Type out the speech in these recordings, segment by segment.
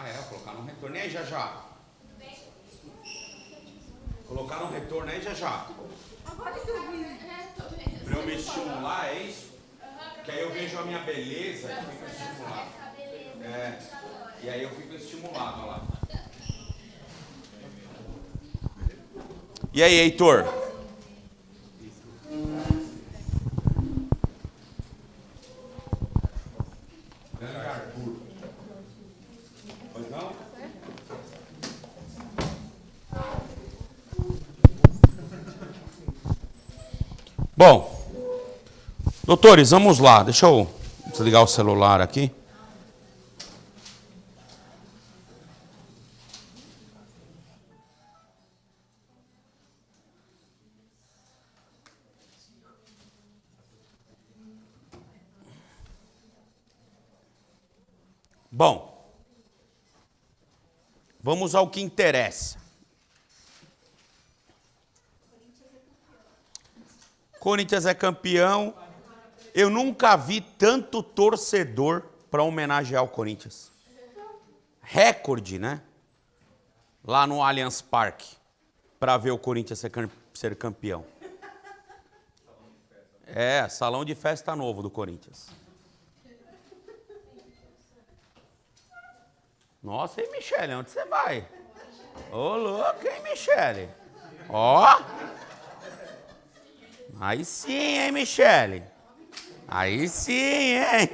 Ah, é, colocar no retorno. E aí, já. Colocar no retorno aí, já. Agora que eu vi. Pra eu me estimular, é isso? Que aí eu vejo a minha beleza e fico estimulado. É. E aí eu fico estimulado, olha lá. E aí, Heitor? Grande Arthur. Pois não? Bom, doutores, vamos lá. Deixa eu desligar o celular aqui. Bom, vamos ao que interessa. Corinthians é campeão. Eu nunca vi tanto torcedor para homenagear o Corinthians. Recorde, né? Lá no Allianz Parque, para ver o Corinthians ser campeão. É, salão de festa novo do Corinthians. Nossa, e Michele, onde você vai? Ô, louco, hein, Michele? Ó! Aí sim, hein, Michele? Aí sim, hein?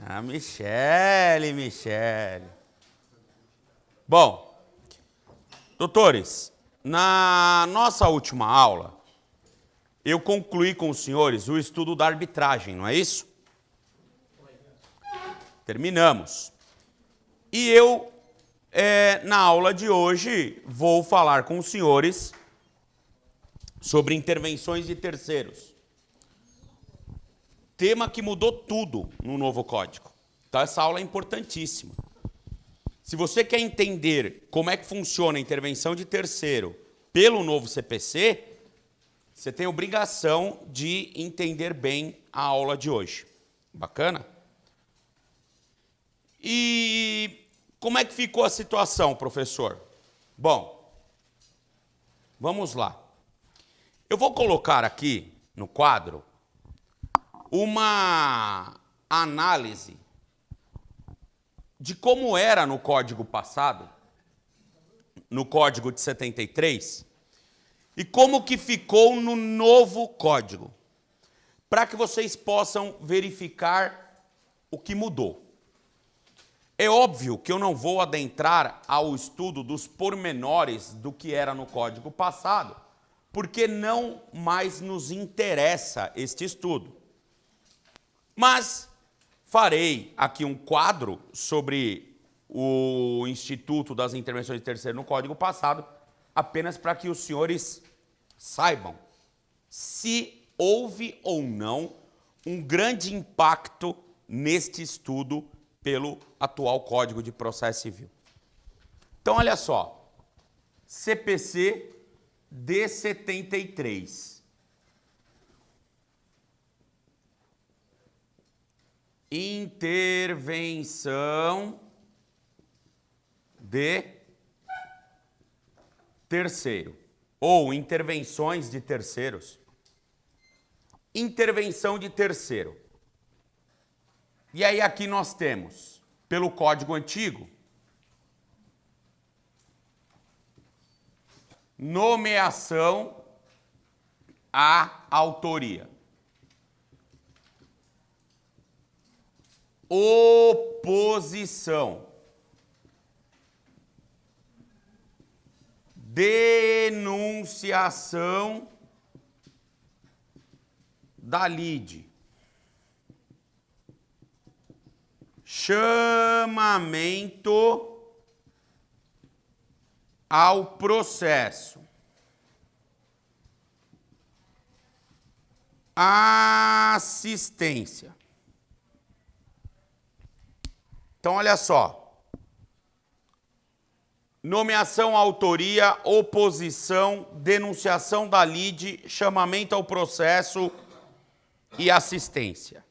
Ah, Michele. Bom, doutores, na nossa última aula, eu concluí com os senhores o estudo da arbitragem, não é isso? Terminamos. E eu, na aula de hoje, vou falar com os senhores sobre intervenções de terceiros. Tema que mudou tudo no novo código. Então, essa aula é importantíssima. Se você quer entender como é que funciona a intervenção de terceiro pelo novo CPC, você tem obrigação de entender bem a aula de hoje. Bacana? E como é que ficou a situação, professor? Bom, vamos lá. Eu vou colocar aqui no quadro uma análise de como era no código passado, no código de 73, e como que ficou no novo código, para que vocês possam verificar o que mudou. É óbvio que eu não vou adentrar ao estudo dos pormenores do que era no código passado, porque não mais nos interessa este estudo. Mas farei aqui um quadro sobre o Instituto das Intervenções de Terceiro no Código passado, apenas para que os senhores saibam se houve ou não um grande impacto neste estudo pelo atual Código de Processo Civil. Então, olha só, CPC de 73. Intervenção de terceiro, ou intervenções de terceiros. Intervenção de terceiro. E aí aqui nós temos, pelo Código Antigo, nomeação à autoria. Oposição. Denunciação da lide. Chamamento ao processo. Assistência. Então, olha só. Nomeação à autoria, oposição, denunciação da lide, chamamento ao processo e assistência.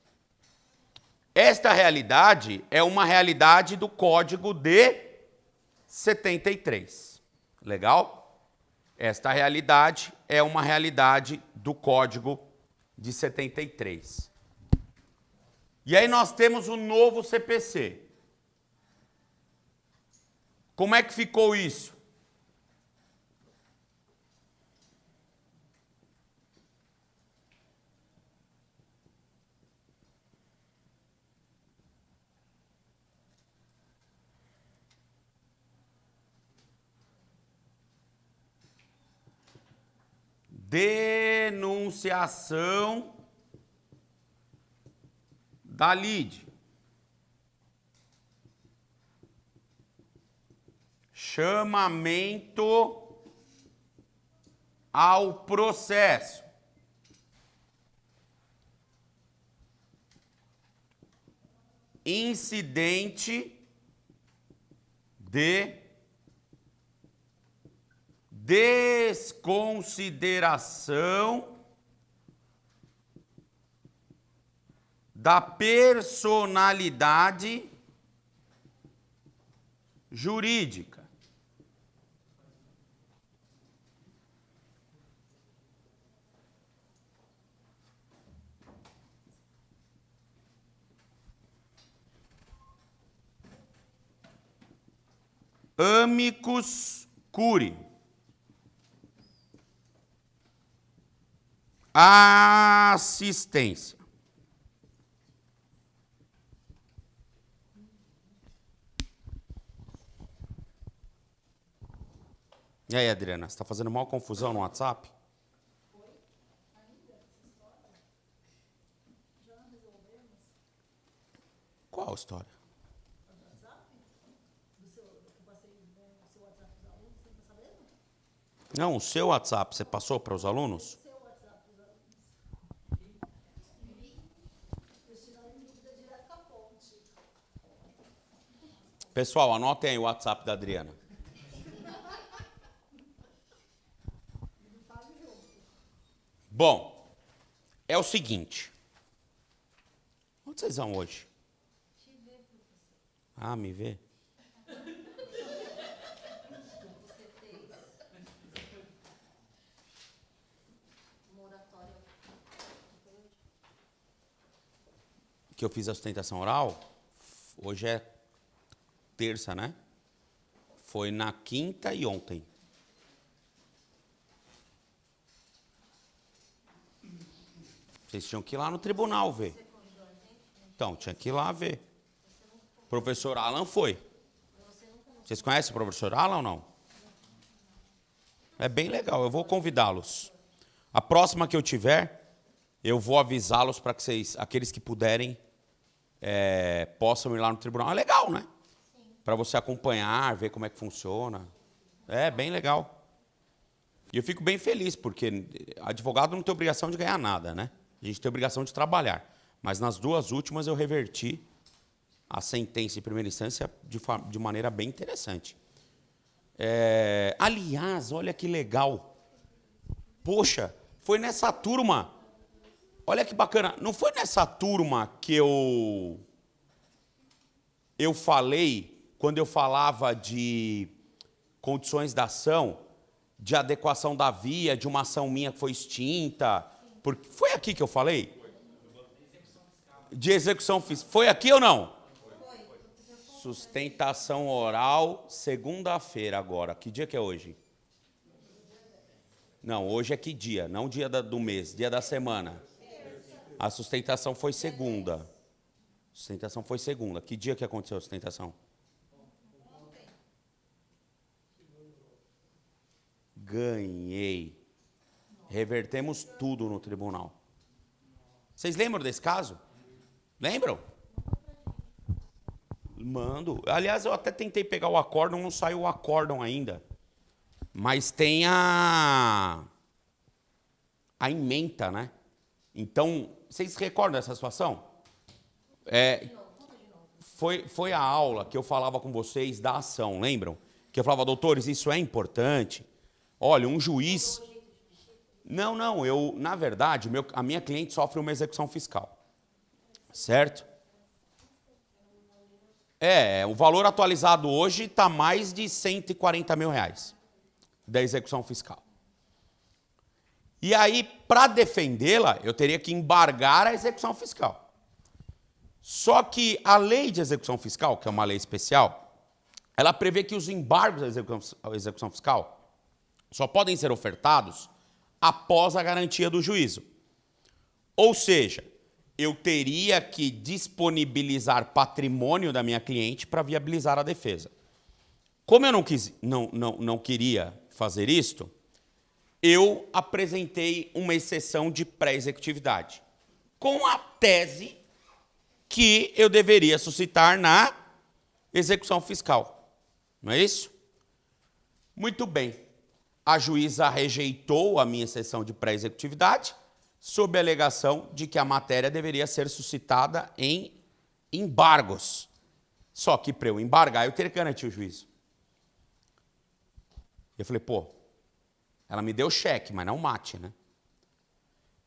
Esta realidade é uma realidade do Código de 73. Legal? Esta realidade é uma realidade do Código de 73. E aí nós temos o novo CPC. Como é que ficou isso? Denunciação da lide. Chamamento ao processo. Incidente de desconsideração da personalidade jurídica. Amicus curiae. Assistência. E aí, Adriana, você está fazendo maior confusão no WhatsApp? Qual história? Não, o seu WhatsApp você passou para os alunos? Pessoal, anotem aí o WhatsApp da Adriana. Bom, é o seguinte. Onde vocês vão hoje? Ah, me vê? Que eu fiz a sustentação oral. Hoje é terça, né? Foi na quinta e ontem. Vocês tinham que ir lá no tribunal ver. Então, tinha que ir lá ver. O professor Alan foi. Vocês conhecem o professor Alan ou não? É bem legal, eu vou convidá-los. A próxima que eu tiver, eu vou avisá-los para que vocês, aqueles que puderem, possam ir lá no tribunal. É legal, né? Para você acompanhar, ver como é que funciona. É bem legal. E eu fico bem feliz, porque advogado não tem obrigação de ganhar nada, né? A gente tem obrigação de trabalhar. Mas nas duas últimas eu reverti a sentença em primeira instância de maneira bem interessante. Aliás, olha que legal. Poxa, foi nessa turma. Olha que bacana. Não foi nessa turma que eu falei, quando eu falava de condições da ação, de adequação da via, de uma ação minha que foi extinta. Porque foi aqui que eu falei? De execução fiscal. Foi aqui ou não? Sustentação oral, segunda-feira agora. Que dia que é hoje? Não, hoje é que dia? Não dia do mês, dia da semana. A sustentação foi segunda. Sustentação foi segunda. Que dia que aconteceu a sustentação? Ganhei. Revertemos tudo no tribunal. Vocês lembram desse caso? Lembram? Mando. Aliás, eu até tentei pegar o acórdão, não saiu o acórdão ainda. Mas tem a ementa, né? Então, vocês se recordam dessa situação? Foi a aula que eu falava com vocês da ação, lembram? Que eu falava, doutores, isso é importante. Olha, um juiz... Não, na verdade, a minha cliente sofre uma execução fiscal. Certo? O valor atualizado hoje está mais de R$140 mil da execução fiscal. E aí, para defendê-la, eu teria que embargar a execução fiscal. Só que a lei de execução fiscal, que é uma lei especial, ela prevê que os embargos à execução fiscal só podem ser ofertados após a garantia do juízo. Ou seja, eu teria que disponibilizar patrimônio da minha cliente para viabilizar a defesa. Como eu não queria fazer isto, eu apresentei uma exceção de pré-executividade, com a tese que eu deveria suscitar na execução fiscal. Não é isso? Muito bem. A juíza rejeitou a minha exceção de pré-executividade, sob a alegação de que a matéria deveria ser suscitada em embargos. Só que para eu embargar, eu teria que garantir o juízo. Eu falei, ela me deu cheque, mas não mate, né?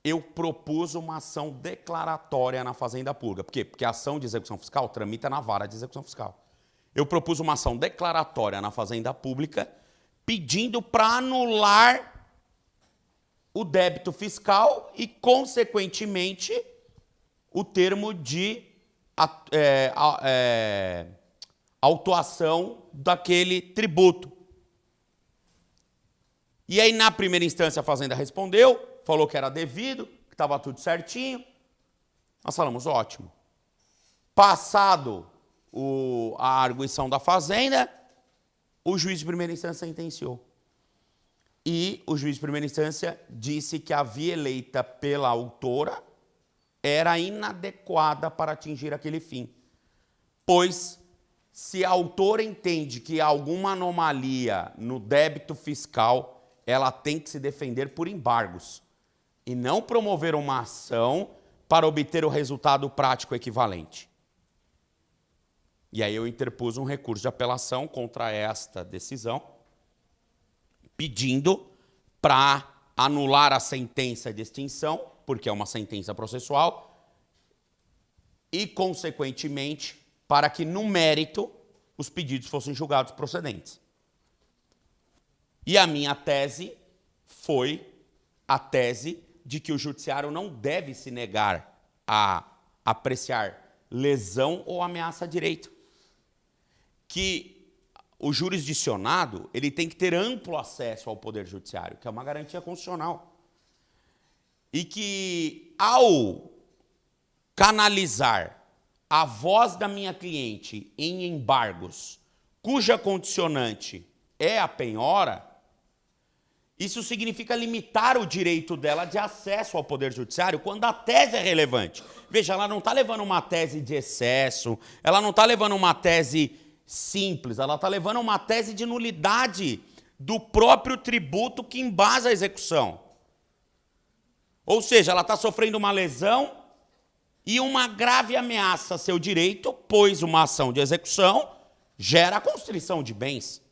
Eu propus uma ação declaratória na Fazenda Pública. Por quê? Porque a ação de execução fiscal tramita na vara de execução fiscal. Eu propus uma ação declaratória na Fazenda Pública pedindo para anular o débito fiscal e, consequentemente, o termo de autuação daquele tributo. E aí, na primeira instância, a Fazenda respondeu, falou que era devido, que estava tudo certinho. Nós falamos, ótimo. Passado a arguição da Fazenda, o juiz de primeira instância sentenciou. E o juiz de primeira instância disse que a via eleita pela autora era inadequada para atingir aquele fim. Pois, se a autora entende que há alguma anomalia no débito fiscal, ela tem que se defender por embargos e não promover uma ação para obter o resultado prático equivalente. E aí eu interpus um recurso de apelação contra esta decisão, pedindo para anular a sentença de extinção, porque é uma sentença processual, e, consequentemente, para que, no mérito, os pedidos fossem julgados procedentes. E a minha tese foi a tese de que o judiciário não deve se negar a apreciar lesão ou ameaça a direito. Que o jurisdicionado ele tem que ter amplo acesso ao poder judiciário, que é uma garantia constitucional. E que, ao canalizar a voz da minha cliente em embargos, cuja condicionante é a penhora, isso significa limitar o direito dela de acesso ao Poder Judiciário quando a tese é relevante. Veja, ela não está levando uma tese de excesso, ela não está levando uma tese simples, ela está levando uma tese de nulidade do próprio tributo que embasa a execução. Ou seja, ela está sofrendo uma lesão e uma grave ameaça a seu direito, pois uma ação de execução gera a constrição de bens.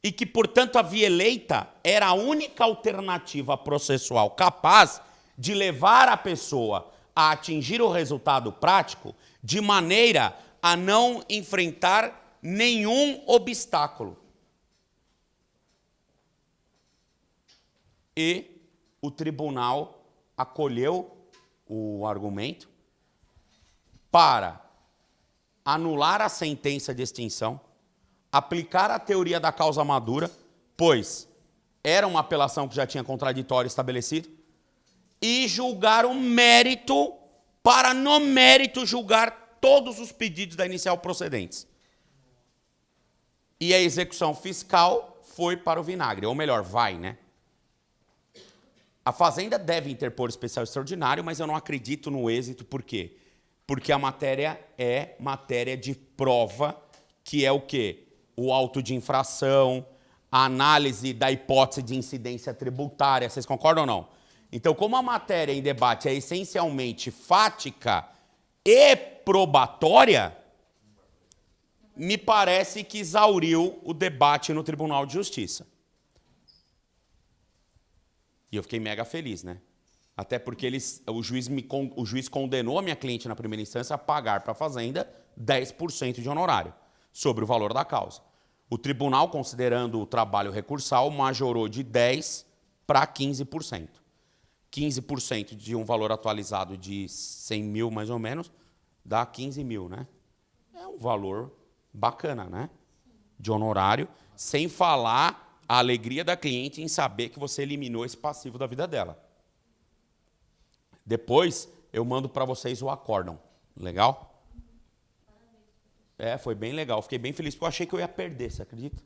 E que, portanto, a via eleita era a única alternativa processual capaz de levar a pessoa a atingir o resultado prático de maneira a não enfrentar nenhum obstáculo. E o tribunal acolheu o argumento para anular a sentença de extinção, aplicar a teoria da causa madura, pois era uma apelação que já tinha contraditório estabelecido, e julgar o mérito para, no mérito, julgar todos os pedidos da inicial procedentes. E a execução fiscal foi para o vinagre, ou melhor, vai, né? A Fazenda deve interpor especial extraordinário, mas eu não acredito no êxito, por quê? Porque a matéria é matéria de prova, que é o quê? O auto de infração, a análise da hipótese de incidência tributária. Vocês concordam ou não? Então, como a matéria em debate é essencialmente fática e probatória, me parece que exauriu o debate no Tribunal de Justiça. E eu fiquei mega feliz, né? Até porque o juiz condenou a minha cliente na primeira instância a pagar para a fazenda 10% de honorário sobre o valor da causa. O tribunal, considerando o trabalho recursal, majorou de 10% para 15%. 15% de um valor atualizado de 100 mil, mais ou menos, dá 15 mil, né? É um valor bacana, né? De honorário, sem falar a alegria da cliente em saber que você eliminou esse passivo da vida dela. Depois, eu mando para vocês o acórdão. Legal? Foi bem legal. Fiquei bem feliz, porque eu achei que eu ia perder, você acredita?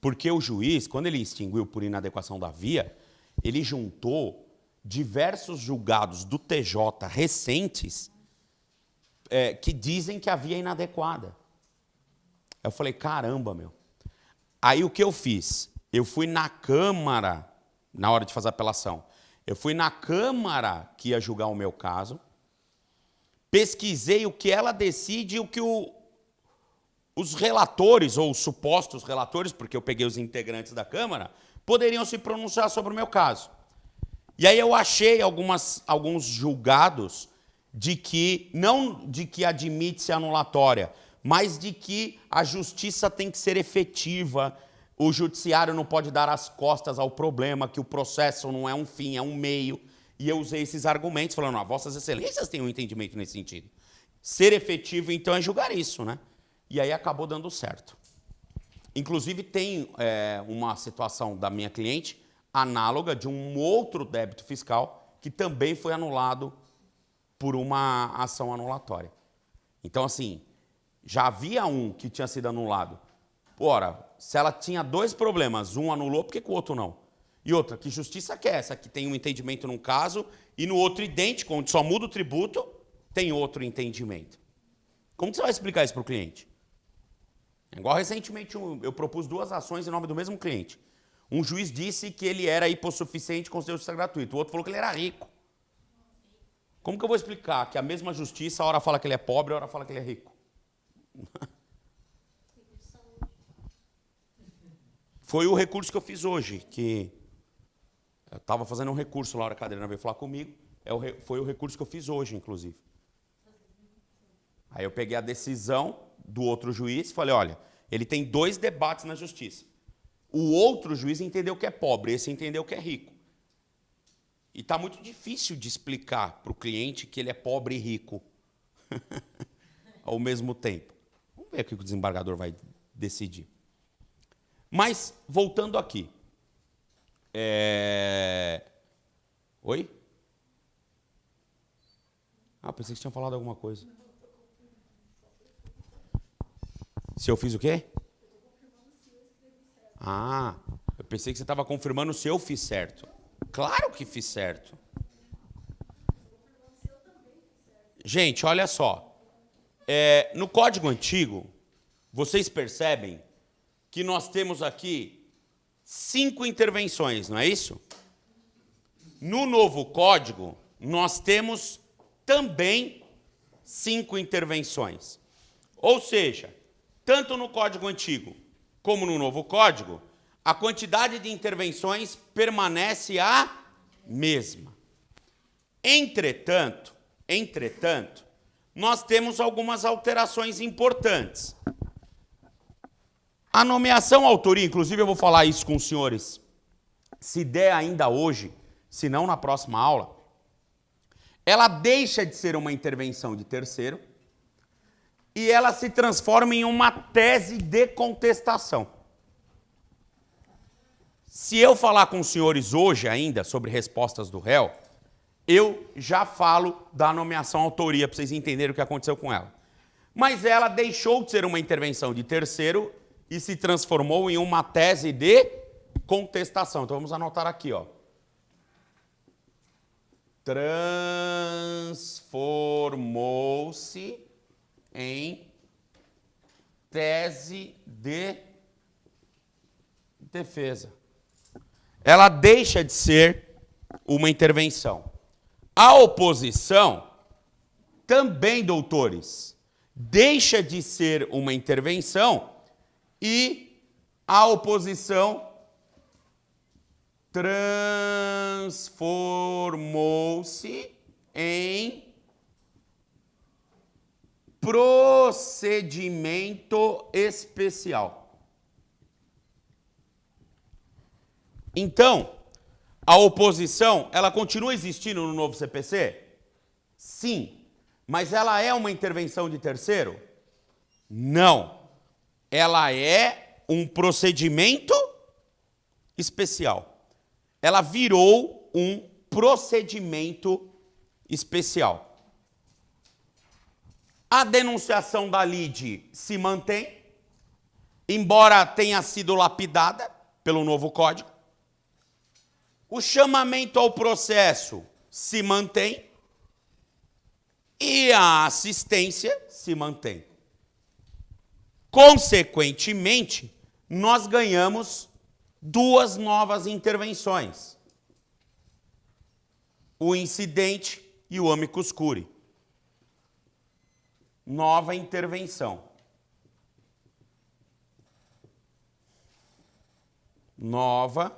Porque o juiz, quando ele extinguiu por inadequação da via, ele juntou diversos julgados do TJ recentes que dizem que a via é inadequada. Eu falei, caramba, meu. Aí o que eu fiz? Eu fui na Câmara, na hora de fazer a apelação, eu fui na Câmara que ia julgar o meu caso, pesquisei o que ela decide e o que os relatores, ou os supostos relatores, porque eu peguei os integrantes da Câmara, poderiam se pronunciar sobre o meu caso. E aí eu achei alguns julgados de que, não de que admite-se anulatória, mas de que a justiça tem que ser efetiva, o judiciário não pode dar as costas ao problema, que o processo não é um fim, é um meio. E eu usei esses argumentos, falando, vossas excelências têm um entendimento nesse sentido. Ser efetivo, então, é julgar isso, né? E aí acabou dando certo. Inclusive, tem uma situação da minha cliente análoga de um outro débito fiscal que também foi anulado por uma ação anulatória. Então, assim, já havia um que tinha sido anulado. Ora, se ela tinha dois problemas, um anulou, por que o outro não? E outra, que justiça que é essa? Que tem um entendimento num caso e no outro idêntico, onde só muda o tributo, tem outro entendimento. Como que você vai explicar isso para o cliente? Igual recentemente eu propus 2 ações em nome do mesmo cliente. Um juiz disse que ele era hipossuficiente com justiça gratuita. O outro falou que ele era rico. Como que eu vou explicar que a mesma justiça, a hora fala que ele é pobre, a hora fala que ele é rico? Foi o recurso que eu fiz hoje, que eu estava fazendo um recurso lá, a Cadeirina veio falar comigo, foi o recurso que eu fiz hoje, inclusive. Aí eu peguei a decisão do outro juiz e falei, olha, ele tem 2 debates na justiça. O outro juiz entendeu que é pobre, esse entendeu que é rico. E está muito difícil de explicar para o cliente que ele é pobre e rico ao mesmo tempo. Vamos ver o que o desembargador vai decidir. Mas, voltando aqui. Oi? Pensei que você tinha falado alguma coisa. Se eu fiz o quê? Eu pensei que você estava confirmando se eu fiz certo. Claro que fiz certo. Gente, olha só. No Código Antigo, vocês percebem que nós temos aqui 5 intervenções, não é isso? No Novo Código, nós temos também 5 intervenções. Ou seja, tanto no Código Antigo como no Novo Código, a quantidade de intervenções permanece a mesma. Entretanto, nós temos algumas alterações importantes. A nomeação autoria, inclusive eu vou falar isso com os senhores, se der ainda hoje, se não na próxima aula, ela deixa de ser uma intervenção de terceiro e ela se transforma em uma tese de contestação. Se eu falar com os senhores hoje ainda sobre respostas do réu, eu já falo da nomeação autoria, para vocês entenderem o que aconteceu com ela. Mas ela deixou de ser uma intervenção de terceiro e se transformou em uma tese de contestação. Então vamos anotar aqui, ó. Transformou-se em tese de defesa. Ela deixa de ser uma intervenção. A oposição, também, doutores, deixa de ser uma intervenção e a oposição transformou-se em procedimento especial. Então, a oposição, ela continua existindo no novo CPC? Sim. Mas ela é uma intervenção de terceiro? Não. Ela é um procedimento especial. Ela virou um procedimento especial. A denunciação da lide se mantém, embora tenha sido lapidada pelo novo código. O chamamento ao processo se mantém e a assistência se mantém. Consequentemente, nós ganhamos duas novas intervenções: o incidente e o amicus curiae. Nova intervenção. Nova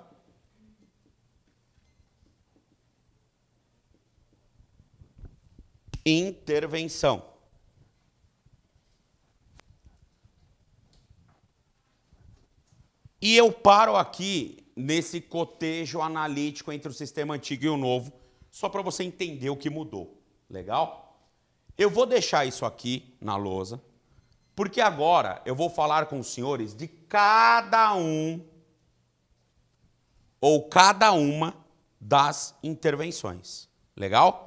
intervenção. E eu paro aqui nesse cotejo analítico entre o sistema antigo e o novo, só para você entender o que mudou. Legal? Eu vou deixar isso aqui na lousa, porque agora eu vou falar com os senhores de cada um ou cada uma das intervenções. Legal?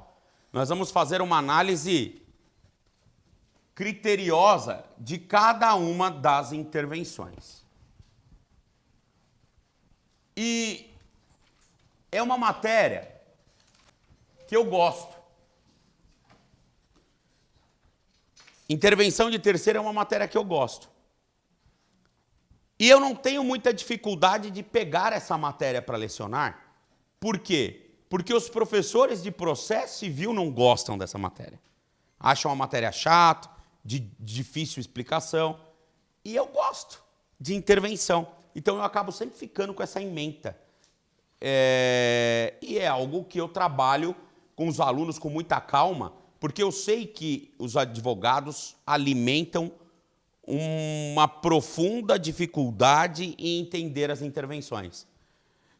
Nós vamos fazer uma análise criteriosa de cada uma das intervenções. E é uma matéria que eu gosto. Intervenção de terceiro é uma matéria que eu gosto. E eu não tenho muita dificuldade de pegar essa matéria para lecionar. Por quê? Porque os professores de processo civil não gostam dessa matéria. Acham a matéria chata, de difícil explicação. E eu gosto de intervenção. Então eu acabo sempre ficando com essa ementa. E é algo que eu trabalho com os alunos com muita calma, porque eu sei que os advogados alimentam uma profunda dificuldade em entender as intervenções.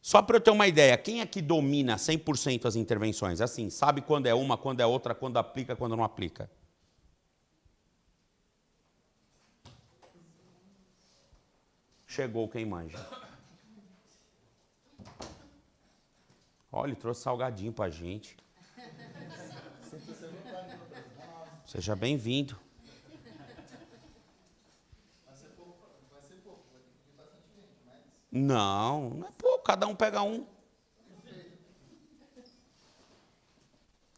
Só para eu ter uma ideia, quem aqui domina 100% as intervenções? Assim, sabe quando é uma, quando é outra, quando aplica, quando não aplica? Chegou quem manja. Olha, ele trouxe salgadinho pra gente. Seja bem-vindo. Não, não é pouco, cada um pega um.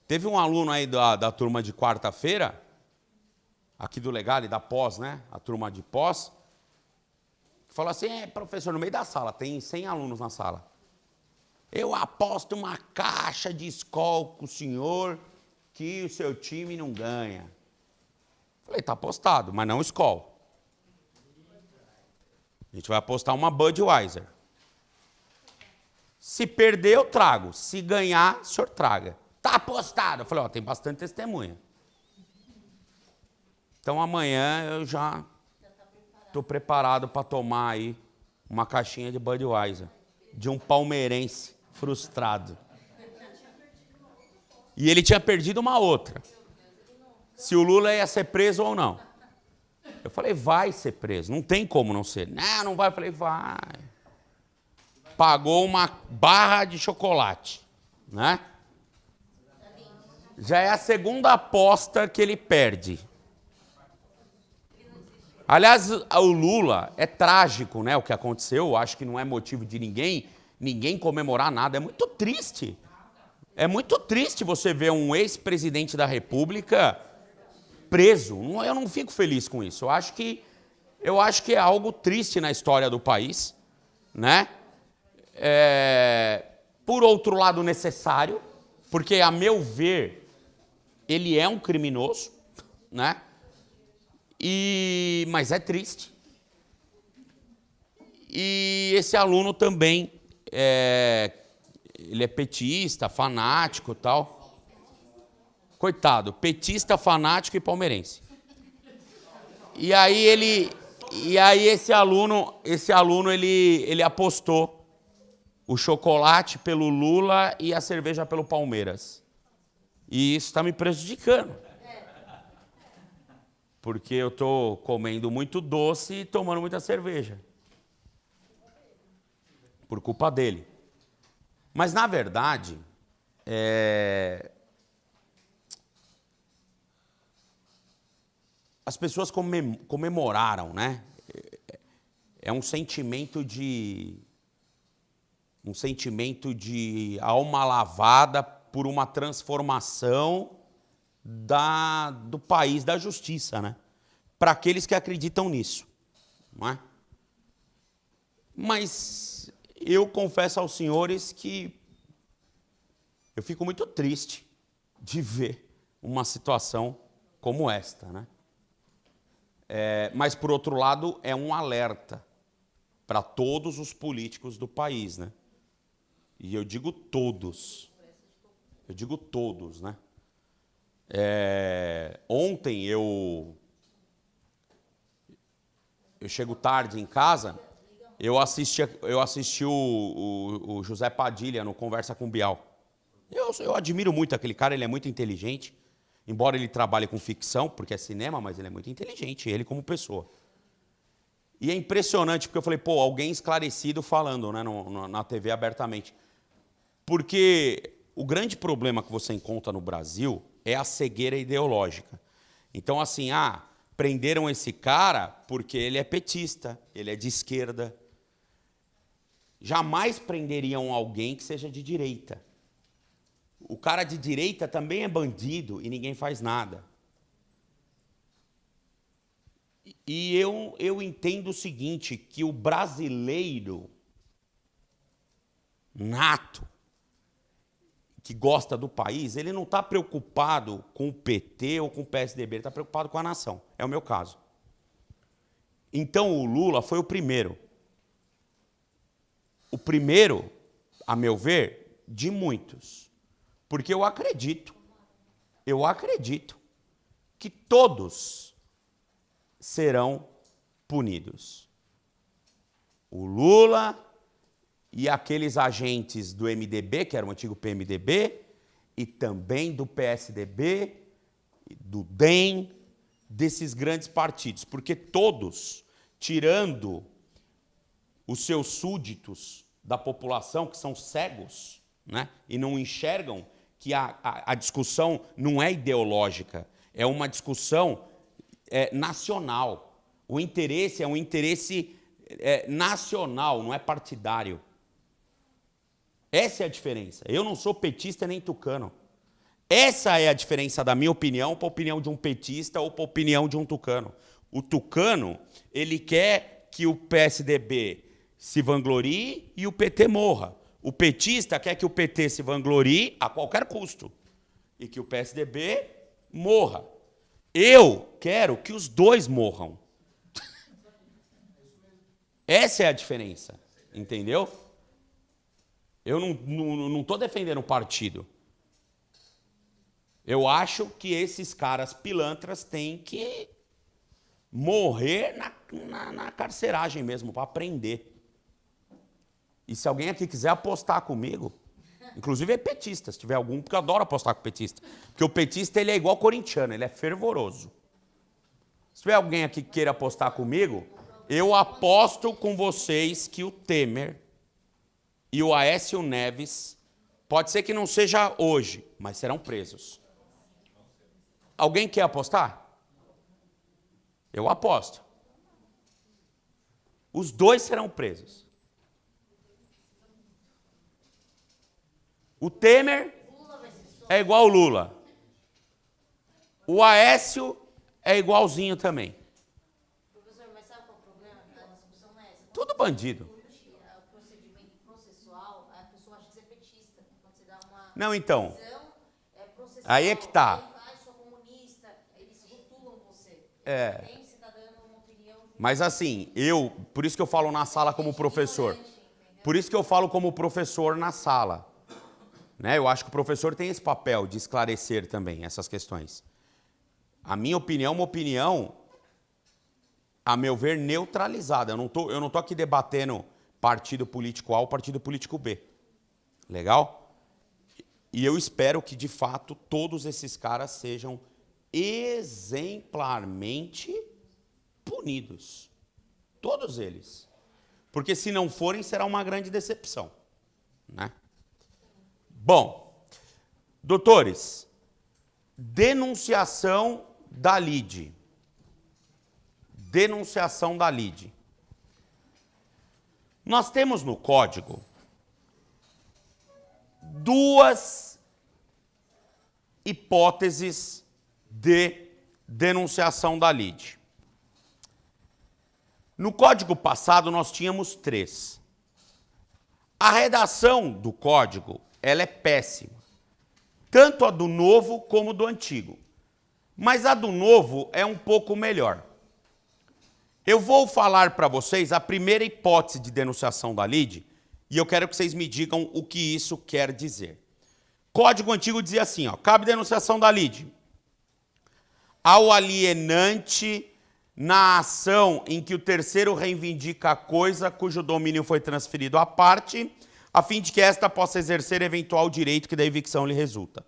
Teve um aluno aí da turma de quarta-feira, aqui do Legale, da pós, né? A turma de pós, que falou assim: professor, no meio da sala, tem 100 alunos na sala. Eu aposto uma caixa de Skol com o senhor que o seu time não ganha. Falei, tá apostado, mas não Skol. A gente vai apostar uma Budweiser. Se perder, eu trago. Se ganhar, o senhor traga. Tá apostado. Eu falei, tem bastante testemunha. Então amanhã eu já estou preparado para tomar aí uma caixinha de Budweiser. De um palmeirense frustrado. E ele tinha perdido uma outra. Se o Lula ia ser preso ou não. Eu falei, vai ser preso, não tem como não ser. Não, não vai. Eu falei, vai. Pagou uma barra de chocolate, né? Já é a segunda aposta que ele perde. Aliás, o Lula, é trágico, né, o que aconteceu. Eu acho que não é motivo de ninguém comemorar nada. É muito triste. É muito triste você ver um ex-presidente da República preso. Eu não fico feliz com isso. Eu acho que é algo triste na história do país, né? Por outro lado, necessário, porque, a meu ver, ele é um criminoso, né? Mas é triste. E esse aluno também ele é petista, fanático e tal. Coitado, petista, fanático e palmeirense. E aí esse aluno ele apostou o chocolate pelo Lula e a cerveja pelo Palmeiras. E isso está me prejudicando. Porque eu estou comendo muito doce e tomando muita cerveja. Por culpa dele. Mas, na verdade, as pessoas comemoraram, né? É um sentimento de alma lavada por uma transformação do país da justiça, né? Para aqueles que acreditam nisso, não é? Mas eu confesso aos senhores que eu fico muito triste de ver uma situação como esta, né? Mas, por outro lado, é um alerta para todos os políticos do país, né? E eu digo todos. Né? Ontem eu chego tarde em casa, eu assisti o José Padilha no Conversa com Bial. Eu admiro muito aquele cara, ele é muito inteligente, embora ele trabalhe com ficção, porque é cinema, mas ele é muito inteligente, ele como pessoa. E é impressionante, porque eu falei, pô, alguém esclarecido falando, né, na TV abertamente. Porque o grande problema que você encontra no Brasil é a cegueira ideológica. Então, assim, prenderam esse cara porque ele é petista, ele é de esquerda. Jamais prenderiam alguém que seja de direita. O cara de direita também é bandido e ninguém faz nada. E eu entendo o seguinte, que o brasileiro nato, que gosta do país, ele não está preocupado com o PT ou com o PSDB, ele está preocupado com a nação. É o meu caso. Então o Lula foi o primeiro. O primeiro, a meu ver, de muitos. Porque eu acredito que todos serão punidos. O Lula e aqueles agentes do MDB, que era o antigo PMDB, e também do PSDB, do DEM, desses grandes partidos. Porque todos, tirando os seus súditos da população, que são cegos, né, e não enxergam que a discussão não é ideológica, é uma discussão nacional. O interesse é um interesse nacional, não é partidário. Essa é a diferença. Eu não sou petista nem tucano. Essa é a diferença da minha opinião para a opinião de um petista ou para a opinião de um tucano. O tucano, ele quer que o PSDB se vanglorie e o PT morra. O petista quer que o PT se vanglorie a qualquer custo e que o PSDB morra. Eu quero que os dois morram. Essa é a diferença, entendeu? Eu não estou defendendo o partido. Eu acho que esses caras pilantras têm que morrer na carceragem mesmo, para aprender. E se alguém aqui quiser apostar comigo, inclusive é petista, se tiver algum, porque eu adoro apostar com petista. Porque o petista ele é igual corintiano, ele é fervoroso. Se tiver alguém aqui que queira apostar comigo, eu aposto com vocês que o Temer e o Aécio Neves, pode ser que não seja hoje, mas serão presos. Alguém quer apostar? Eu aposto. Os dois serão presos. O Temer é igual o Lula. O Aécio é igualzinho também. Professor, mas sabe qual é o problema? A discussão não é essa. Tudo bandido. O procedimento processual, a pessoa acha que você é petista. Quando você dá uma Não, então. decisão, processual, Aí é que tá. Aí, sou comunista, eles rotulam você. É. Você está dando uma opinião. Mas assim, por isso que eu falo na sala como professor. Por isso que eu falo como professor na sala. né? Eu acho que o professor tem esse papel de esclarecer também essas questões. A minha opinião é uma opinião, a meu ver, neutralizada. Eu não tô aqui debatendo partido político A ou partido político B. Legal? E eu espero que, de fato, todos esses caras sejam exemplarmente punidos. Todos eles. Porque se não forem, será uma grande decepção, né? Bom, doutores, denunciação da lide. Denunciação da lide. Nós temos no código duas hipóteses de denunciação da lide. No código passado nós tínhamos 3. A redação do código, ela é péssima. Tanto a do novo como do antigo. Mas a do novo é um pouco melhor. Eu vou falar para vocês a primeira hipótese de denunciação da lide e eu quero que vocês me digam o que isso quer dizer. Código antigo dizia assim, ó, cabe denunciação da lide ao alienante na ação em que o terceiro reivindica a coisa cujo domínio foi transferido à parte, a fim de que esta possa exercer eventual direito que da evicção lhe resulta.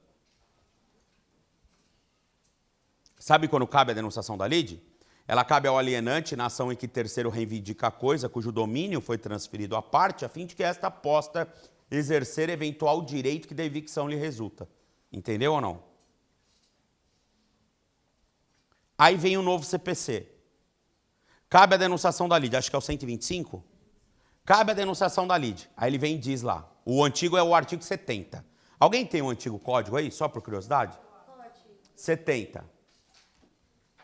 Sabe quando cabe a denunciação da lide? Ela cabe ao alienante na ação em que terceiro reivindica a coisa cujo domínio foi transferido à parte, a fim de que esta possa exercer eventual direito que da evicção lhe resulta. Entendeu ou não? Aí vem o novo CPC. Cabe a denunciação da lide, acho que é o 125. Cabe a denunciação da lide. Aí ele vem e diz lá. O antigo é o artigo 70. Alguém tem um antigo código aí, só por curiosidade? 70.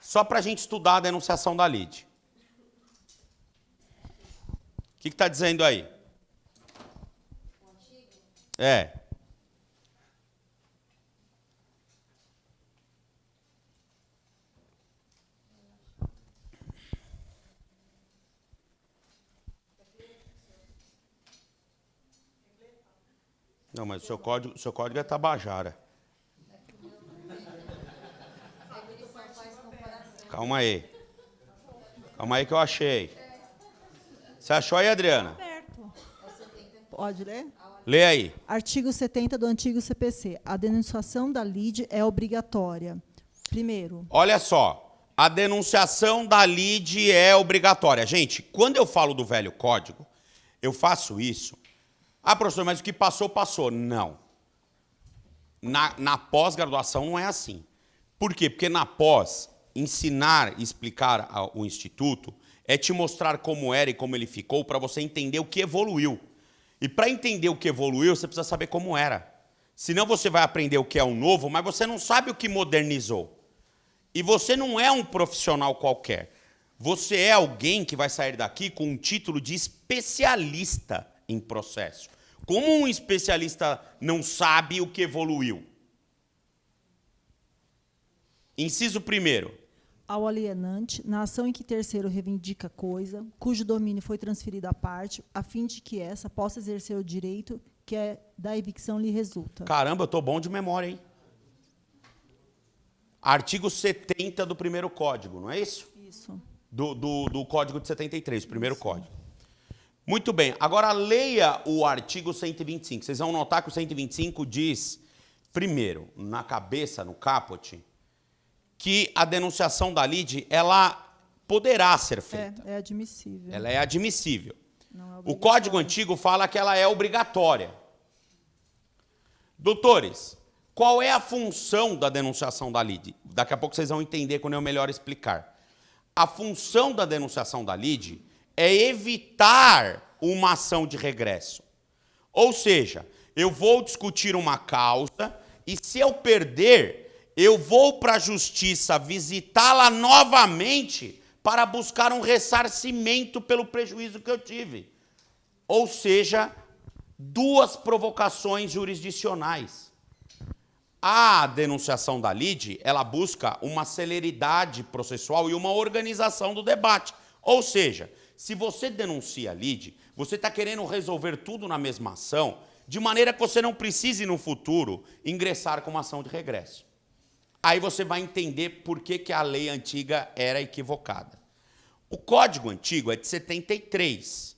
Só para a gente estudar a denunciação da lide. O que está dizendo aí? É. Não, mas o seu código é Tabajara. Calma aí. Calma aí que eu achei. Você achou aí, Adriana? Certo. Pode ler? Lê aí. Artigo 70 do antigo CPC. A denunciação da lide é obrigatória. Primeiro. Olha só. A denunciação da lide é obrigatória. Gente, quando eu falo do velho código, eu faço isso. Ah, professor, mas o que passou, passou. Não. Na pós-graduação não é assim. Por quê? Porque na pós, ensinar e explicar o Instituto é te mostrar como era e como ele ficou para você entender o que evoluiu. E para entender o que evoluiu, você precisa saber como era. Senão você vai aprender o que é o novo, mas você não sabe o que modernizou. E você não é um profissional qualquer. Você é alguém que vai sair daqui com um título de especialista em processo. Como um especialista não sabe o que evoluiu? Inciso 1º. Ao alienante, na ação em que terceiro reivindica coisa, cujo domínio foi transferido à parte, a fim de que essa possa exercer o direito que é da evicção lhe resulta. Caramba, eu tô bom de memória, hein? Artigo 70 do primeiro código, não é isso? Isso. Do código de 73, o primeiro código. Muito bem, agora leia o artigo 125. Vocês vão notar que o 125 diz, primeiro, na cabeça, no caput, que a denunciação da lide, ela poderá ser feita. É admissível. Ela é admissível. Não é O obrigatório. Código Antigo fala que ela é obrigatória. Doutores, qual é a função da denunciação da lide? Daqui a pouco vocês vão entender quando eu melhor explicar. A função da denunciação da lide é evitar uma ação de regresso. Ou seja, eu vou discutir uma causa e se eu perder, eu vou para a justiça visitá-la novamente para buscar um ressarcimento pelo prejuízo que eu tive. Ou seja, duas provocações jurisdicionais. A denunciação da lide, ela busca uma celeridade processual e uma organização do debate. Ou seja, se você denuncia a lide, você está querendo resolver tudo na mesma ação, de maneira que você não precise, no futuro, ingressar com uma ação de regresso. Aí você vai entender por que a lei antiga era equivocada. O Código Antigo é de 73.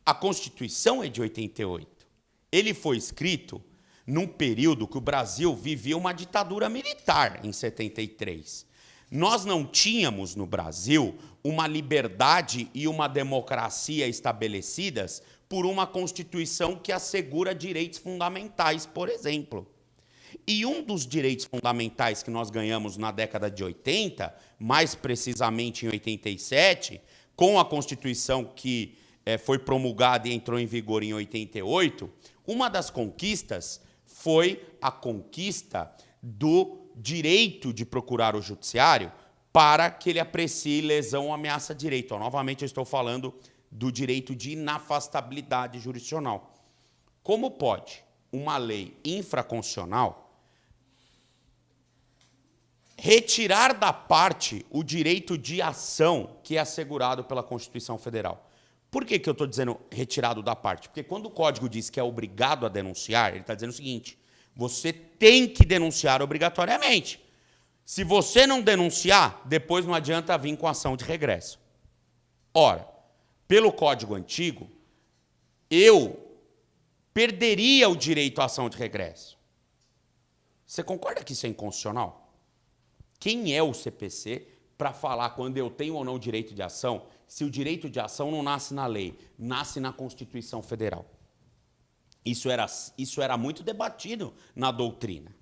A Constituição é de 88. Ele foi escrito num período que o Brasil vivia uma ditadura militar, em 73. Nós não tínhamos, no Brasil, uma liberdade e uma democracia estabelecidas por uma Constituição que assegura direitos fundamentais, por exemplo. E um dos direitos fundamentais que nós ganhamos na década de 80, mais precisamente em 87, com a Constituição que foi promulgada e entrou em vigor em 88, uma das conquistas foi a conquista do direito de procurar o judiciário para que ele aprecie lesão ou ameaça a direito. Novamente, eu estou falando do direito de inafastabilidade jurisdicional. Como pode uma lei infraconstitucional retirar da parte o direito de ação que é assegurado pela Constituição Federal? Por que eu estou dizendo retirado da parte? Porque quando o Código diz que é obrigado a denunciar, ele está dizendo o seguinte: você tem que denunciar obrigatoriamente. Se você não denunciar, depois não adianta vir com ação de regresso. Ora, pelo Código Antigo, eu perderia o direito à ação de regresso. Você concorda que isso é inconstitucional? Quem é o CPC para falar quando eu tenho ou não direito de ação, se o direito de ação não nasce na lei, nasce na Constituição Federal? Isso era muito debatido na doutrina.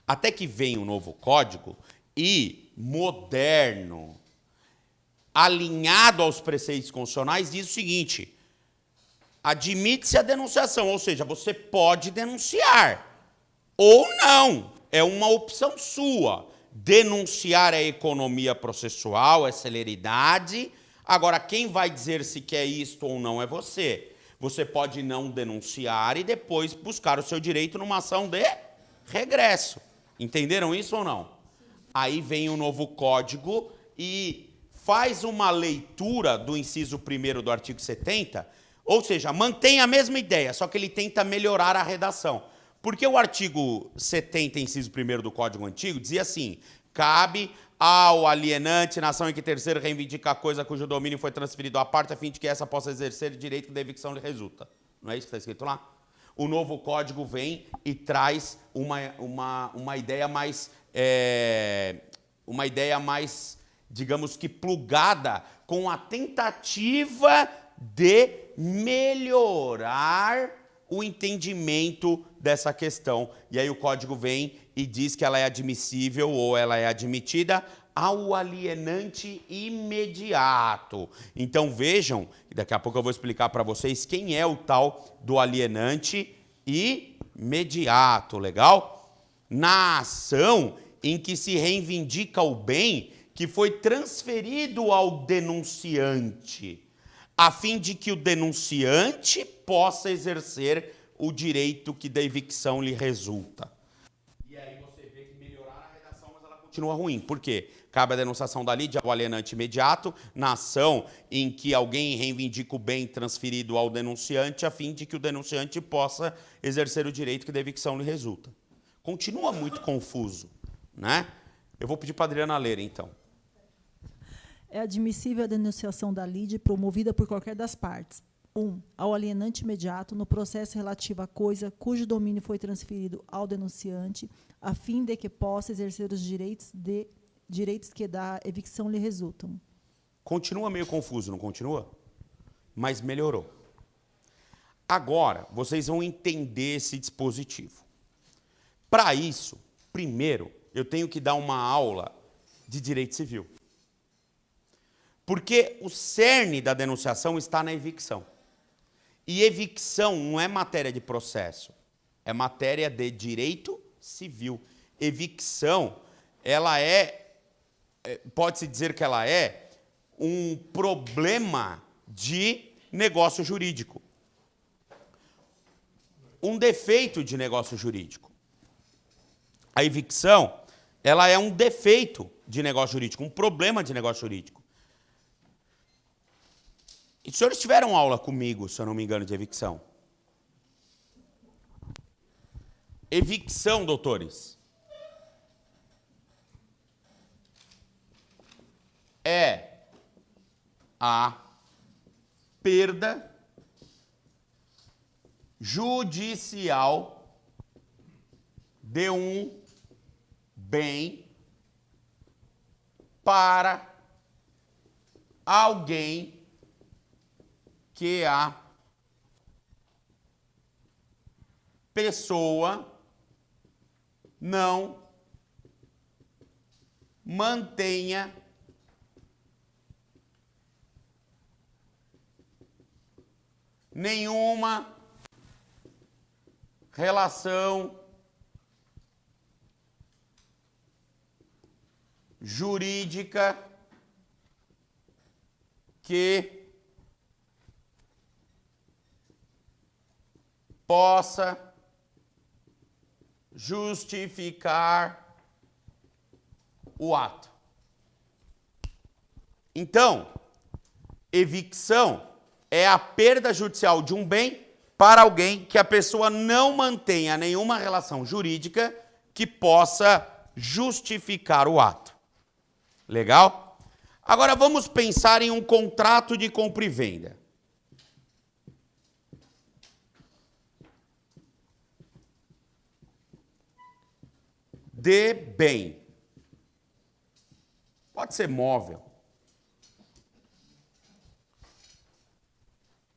Até que vem o novo código e, moderno, alinhado aos preceitos constitucionais, diz o seguinte: admite-se a denunciação, ou seja, você pode denunciar ou não, é uma opção sua. Denunciar é economia processual, é celeridade. Agora, quem vai dizer se quer isto ou não é você. Você pode não denunciar e depois buscar o seu direito numa ação de regresso. Entenderam isso ou não? Aí vem o novo código e faz uma leitura do inciso 1º do artigo 70, ou seja, mantém a mesma ideia, só que ele tenta melhorar a redação. Porque o artigo 70, inciso 1º do Código Antigo, dizia assim: cabe ao alienante, nação em que terceiro reivindica a coisa cujo domínio foi transferido à parte, a fim de que essa possa exercer direito que da evicção lhe resulta. Não é isso que está escrito lá? O novo código vem e traz uma ideia mais, digamos que, plugada com a tentativa de melhorar o entendimento dessa questão. E aí o código vem e diz que ela é admissível ou ela é admitida ao alienante imediato. Então vejam, e daqui a pouco eu vou explicar para vocês quem é o tal do alienante imediato, legal? Na ação em que se reivindica o bem que foi transferido ao denunciante, a fim de que o denunciante possa exercer o direito que da evicção lhe resulta. E aí você vê que melhorar a redação, mas ela continua ruim. Por quê? Cabe a denunciação da lide ao alienante imediato, na ação em que alguém reivindica o bem transferido ao denunciante, a fim de que o denunciante possa exercer o direito que da evicção lhe resulta. Continua muito confuso, né? Eu vou pedir para a Adriana ler, então. É admissível a denunciação da lide promovida por qualquer das partes. 1. Ao alienante imediato no processo relativo à coisa cujo domínio foi transferido ao denunciante, a fim de que possa exercer os direitos que da evicção lhe resultam. Continua meio confuso, não continua? Mas melhorou. Agora, vocês vão entender esse dispositivo. Para isso, primeiro, eu tenho que dar uma aula de direito civil. Porque o cerne da denunciação está na evicção. E evicção não é matéria de processo, é matéria de direito civil. Evicção, ela pode-se dizer que ela é um problema de negócio jurídico. Um defeito de negócio jurídico. A evicção, ela é um defeito de negócio jurídico, um problema de negócio jurídico. E os senhores tiveram aula comigo, se eu não me engano, de evicção? Evicção, doutores, é a perda judicial de um bem para alguém que a pessoa não mantenha nenhuma relação jurídica que possa justificar o ato. Então, evicção é a perda judicial de um bem para alguém que a pessoa não mantenha nenhuma relação jurídica que possa justificar o ato. Legal? Agora vamos pensar em um contrato de compra e venda. De bem. Pode ser móvel.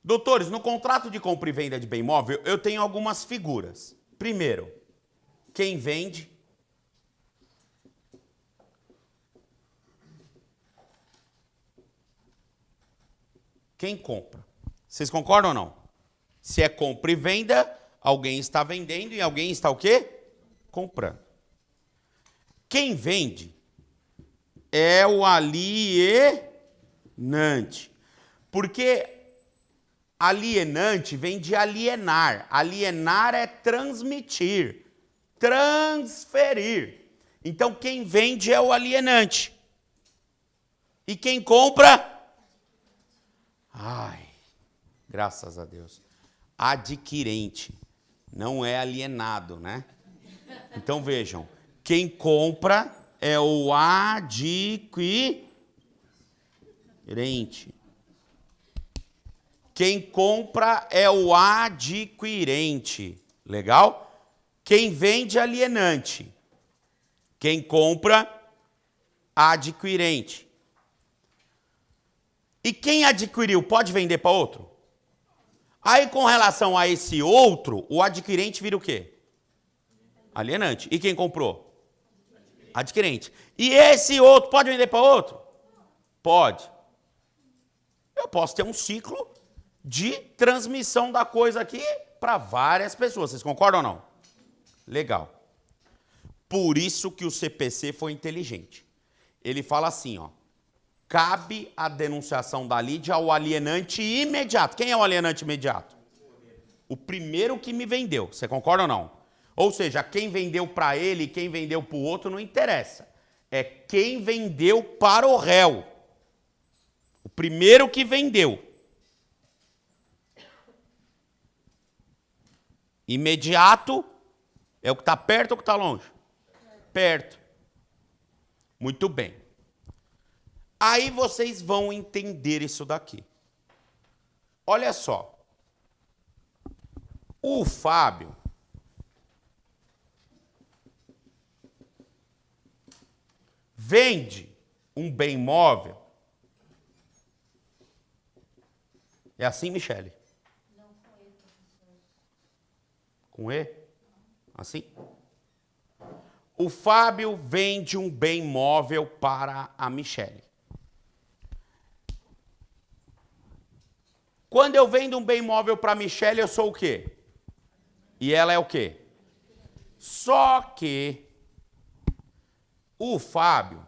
Doutores, no contrato de compra e venda de bem móvel, eu tenho algumas figuras. Primeiro, quem vende. Quem compra. Vocês concordam ou não? Se é compra e venda, alguém está vendendo e alguém está o quê? Comprando. Quem vende é o alienante. Porque alienante vem de alienar. Alienar é transmitir, transferir. Então, quem vende é o alienante. E quem compra? Ai, graças a Deus. Adquirente. Não é alienado, né? Então, vejam. Quem compra é o adquirente. Quem compra é o adquirente. Legal? Quem vende, alienante. Quem compra, adquirente. E quem adquiriu pode vender para outro? Aí, com relação a esse outro, o adquirente vira o quê? Alienante. E quem comprou? Adquirente. E esse outro pode vender para outro? Pode. Eu posso ter um ciclo de transmissão da coisa aqui para várias pessoas. Vocês concordam ou não? Legal. Por isso que o CPC foi inteligente. Ele fala assim, ó. Cabe a denunciação da lide ao alienante imediato. Quem é o alienante imediato? O primeiro que me vendeu. Você concorda ou não? Ou seja, quem vendeu para ele e quem vendeu para o outro não interessa. É quem vendeu para o réu. O primeiro que vendeu. Imediato é o que está perto ou o que está longe? Perto. Muito bem. Aí vocês vão entender isso daqui. Olha só. O Fábio vende um bem móvel. É assim, Michele? Não, com E, professor. Com E? Assim? O Fábio vende um bem móvel para a Michele. Quando eu vendo um bem móvel para a Michele, eu sou o quê? E ela é o quê? Só que o Fábio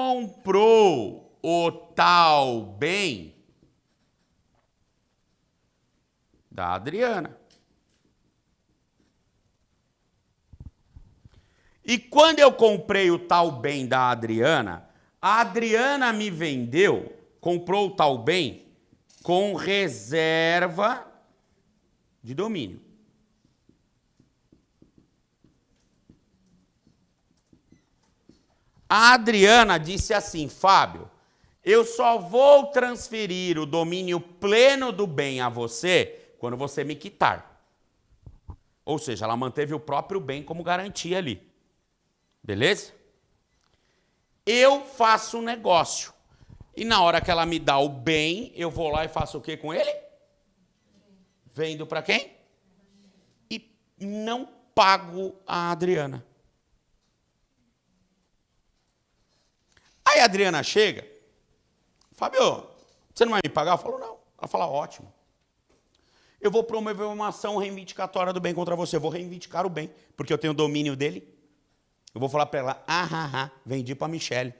comprou o tal bem da Adriana. E quando eu comprei o tal bem da Adriana, a Adriana me vendeu, comprou o tal bem com reserva de domínio. A Adriana disse assim, Fábio, eu só vou transferir o domínio pleno do bem a você quando você me quitar. Ou seja, ela manteve o próprio bem como garantia ali. Beleza? Eu faço um negócio. E na hora que ela me dá o bem, eu vou lá e faço o que com ele? Vendo para quem? E não pago a Adriana. Aí a Adriana chega, Fábio, você não vai me pagar? Eu falo, não. Ela fala, ótimo. Eu vou promover uma ação reivindicatória do bem contra você. Eu vou reivindicar o bem, porque eu tenho o domínio dele. Eu vou falar para ela, vendi para a Michele.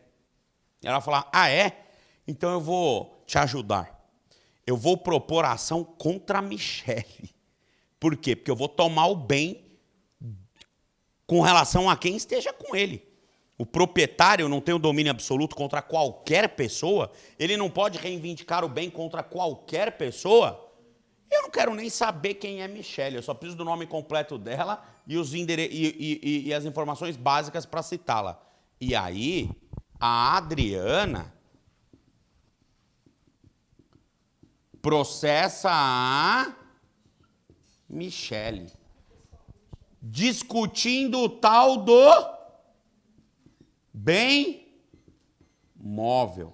Ela vai falar, é? Então eu vou te ajudar. Eu vou propor a ação contra a Michele. Por quê? Porque eu vou tomar o bem com relação a quem esteja com ele. O proprietário não tem o domínio absoluto contra qualquer pessoa. Ele não pode reivindicar o bem contra qualquer pessoa. Eu não quero nem saber quem é Michele. Eu só preciso do nome completo dela e, e as informações básicas para citá-la. E aí, a Adriana processa a Michele, discutindo o tal do bem móvel.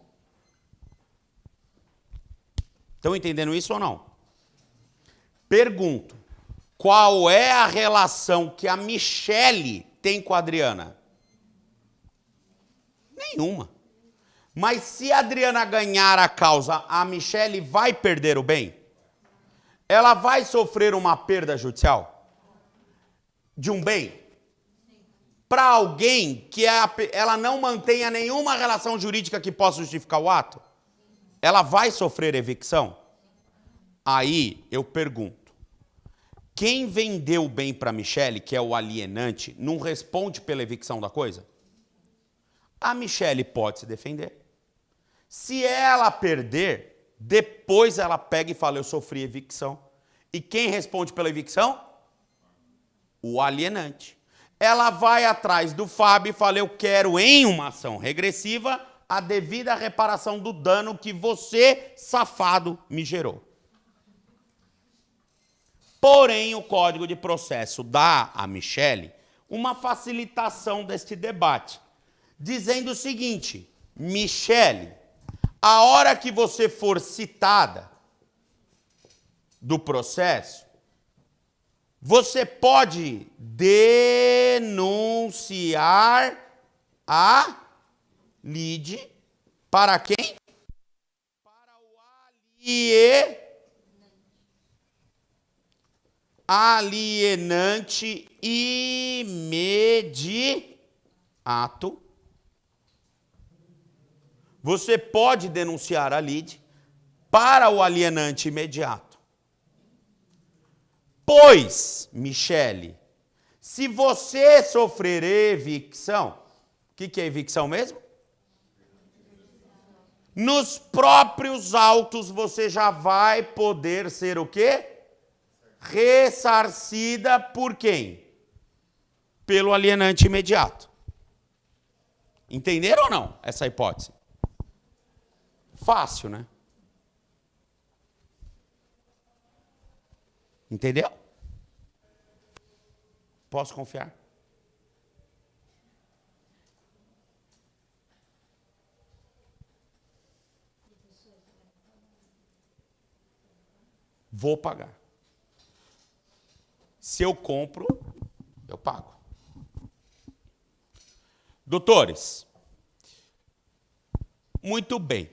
Estão entendendo isso ou não? Pergunto, qual é a relação que a Michele tem com a Adriana? Nenhuma. Mas se a Adriana ganhar a causa, a Michele vai perder o bem? Ela vai sofrer uma perda judicial? De um bem? Para alguém que ela não mantenha nenhuma relação jurídica que possa justificar o ato? Ela vai sofrer evicção? Aí eu pergunto, quem vendeu o bem para Michele, que é o alienante, não responde pela evicção da coisa? A Michele pode se defender. Se ela perder, depois ela pega e fala, eu sofri evicção. E quem responde pela evicção? O alienante. Ela vai atrás do Fábio e fala, eu quero em uma ação regressiva a devida reparação do dano que você, safado, me gerou. Porém, o Código de Processo dá a Michele uma facilitação deste debate, dizendo o seguinte, Michele, a hora que você for citada do processo, você pode denunciar a lide para quem? Para o alienante imediato. Você pode denunciar a lide para o alienante imediato. Pois, Michele, se você sofrer evicção, o que é evicção mesmo? Nos próprios autos você já vai poder ser o quê? Ressarcida por quem? Pelo alienante imediato. Entenderam ou não essa hipótese? Fácil, né? Entendeu? Posso confiar? Vou pagar. Se eu compro, eu pago. Doutores, muito bem.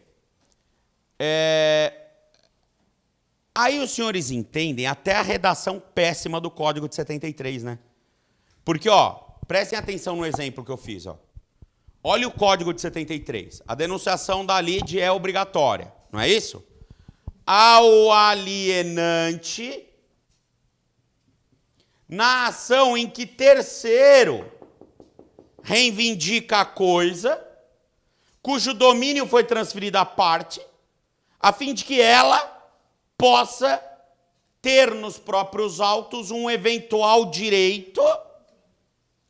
Aí os senhores entendem até a redação péssima do Código de 73, né? Porque, prestem atenção no exemplo que eu fiz, Olha o Código de 73. A denunciação da lide é obrigatória, não é isso? Ao alienante, na ação em que terceiro reivindica a coisa, cujo domínio foi transferido à parte, a fim de que ela possa ter nos próprios autos um eventual direito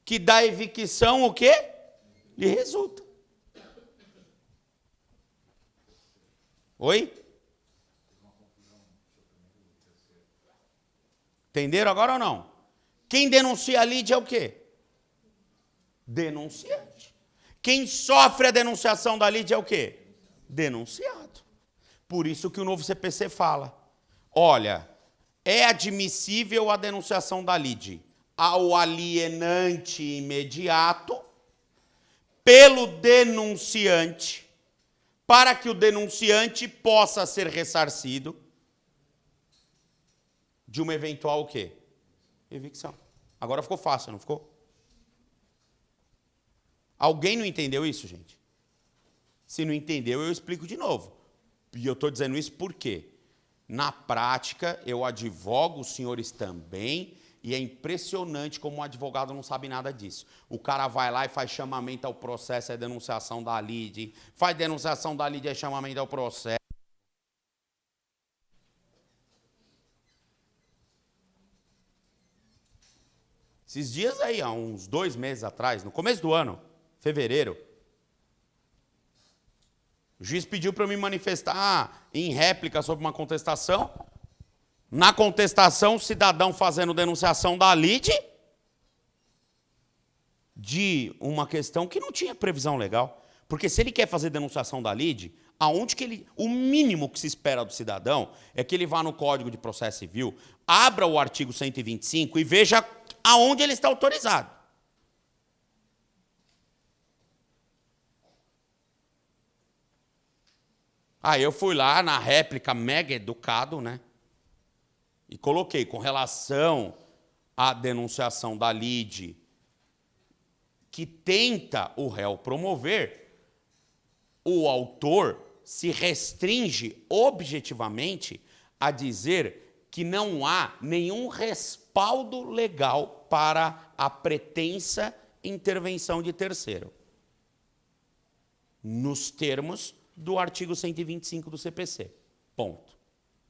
que da evicção o quê? Lhe resulta. Oi? Entenderam agora ou não? Quem denuncia a lide é o quê? Denunciante. Quem sofre a denunciação da lide é o quê? Denunciado. Por isso que o novo CPC fala, olha, é admissível a denunciação da lide ao alienante imediato pelo denunciante, para que o denunciante possa ser ressarcido de uma eventual o quê? Evicção. Agora ficou fácil, não ficou? Alguém não entendeu isso, gente? Se não entendeu, eu explico de novo. E eu estou dizendo isso por quê? Na prática, eu advogo, os senhores também, e é impressionante como o advogado não sabe nada disso. O cara vai lá e faz chamamento ao processo, é denunciação da lide, faz denunciação da lide, é chamamento ao processo. Esses dias aí, há uns 2 meses atrás, no começo do ano, fevereiro, o juiz pediu para eu me manifestar em réplica sobre uma contestação. Na contestação, o cidadão fazendo denunciação da lide de uma questão que não tinha previsão legal. Porque se ele quer fazer denunciação da lide, o mínimo que se espera do cidadão é que ele vá no Código de Processo Civil, abra o artigo 125 e veja aonde ele está autorizado. Aí eu fui lá na réplica mega educado, né? E coloquei com relação à denunciação da lide que tenta o réu promover, o autor se restringe objetivamente a dizer que não há nenhum respaldo legal para a pretensa intervenção de terceiro, nos termos do artigo 125 do CPC. Ponto.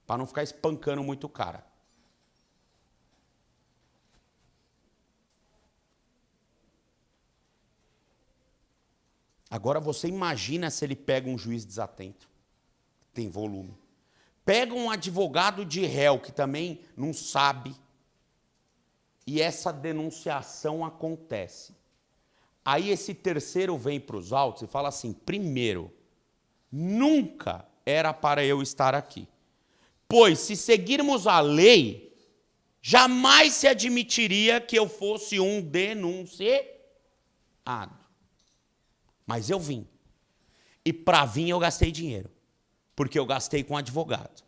Para não ficar espancando muito o cara. Agora você imagina se ele pega um juiz desatento. Tem volume. Pega um advogado de réu que também não sabe. E essa denunciação acontece. Aí esse terceiro vem para os autos e fala assim, primeiro, nunca era para eu estar aqui. Pois, se seguirmos a lei, jamais se admitiria que eu fosse um denunciado. Mas eu vim. E para vir eu gastei dinheiro. Porque eu gastei com advogado.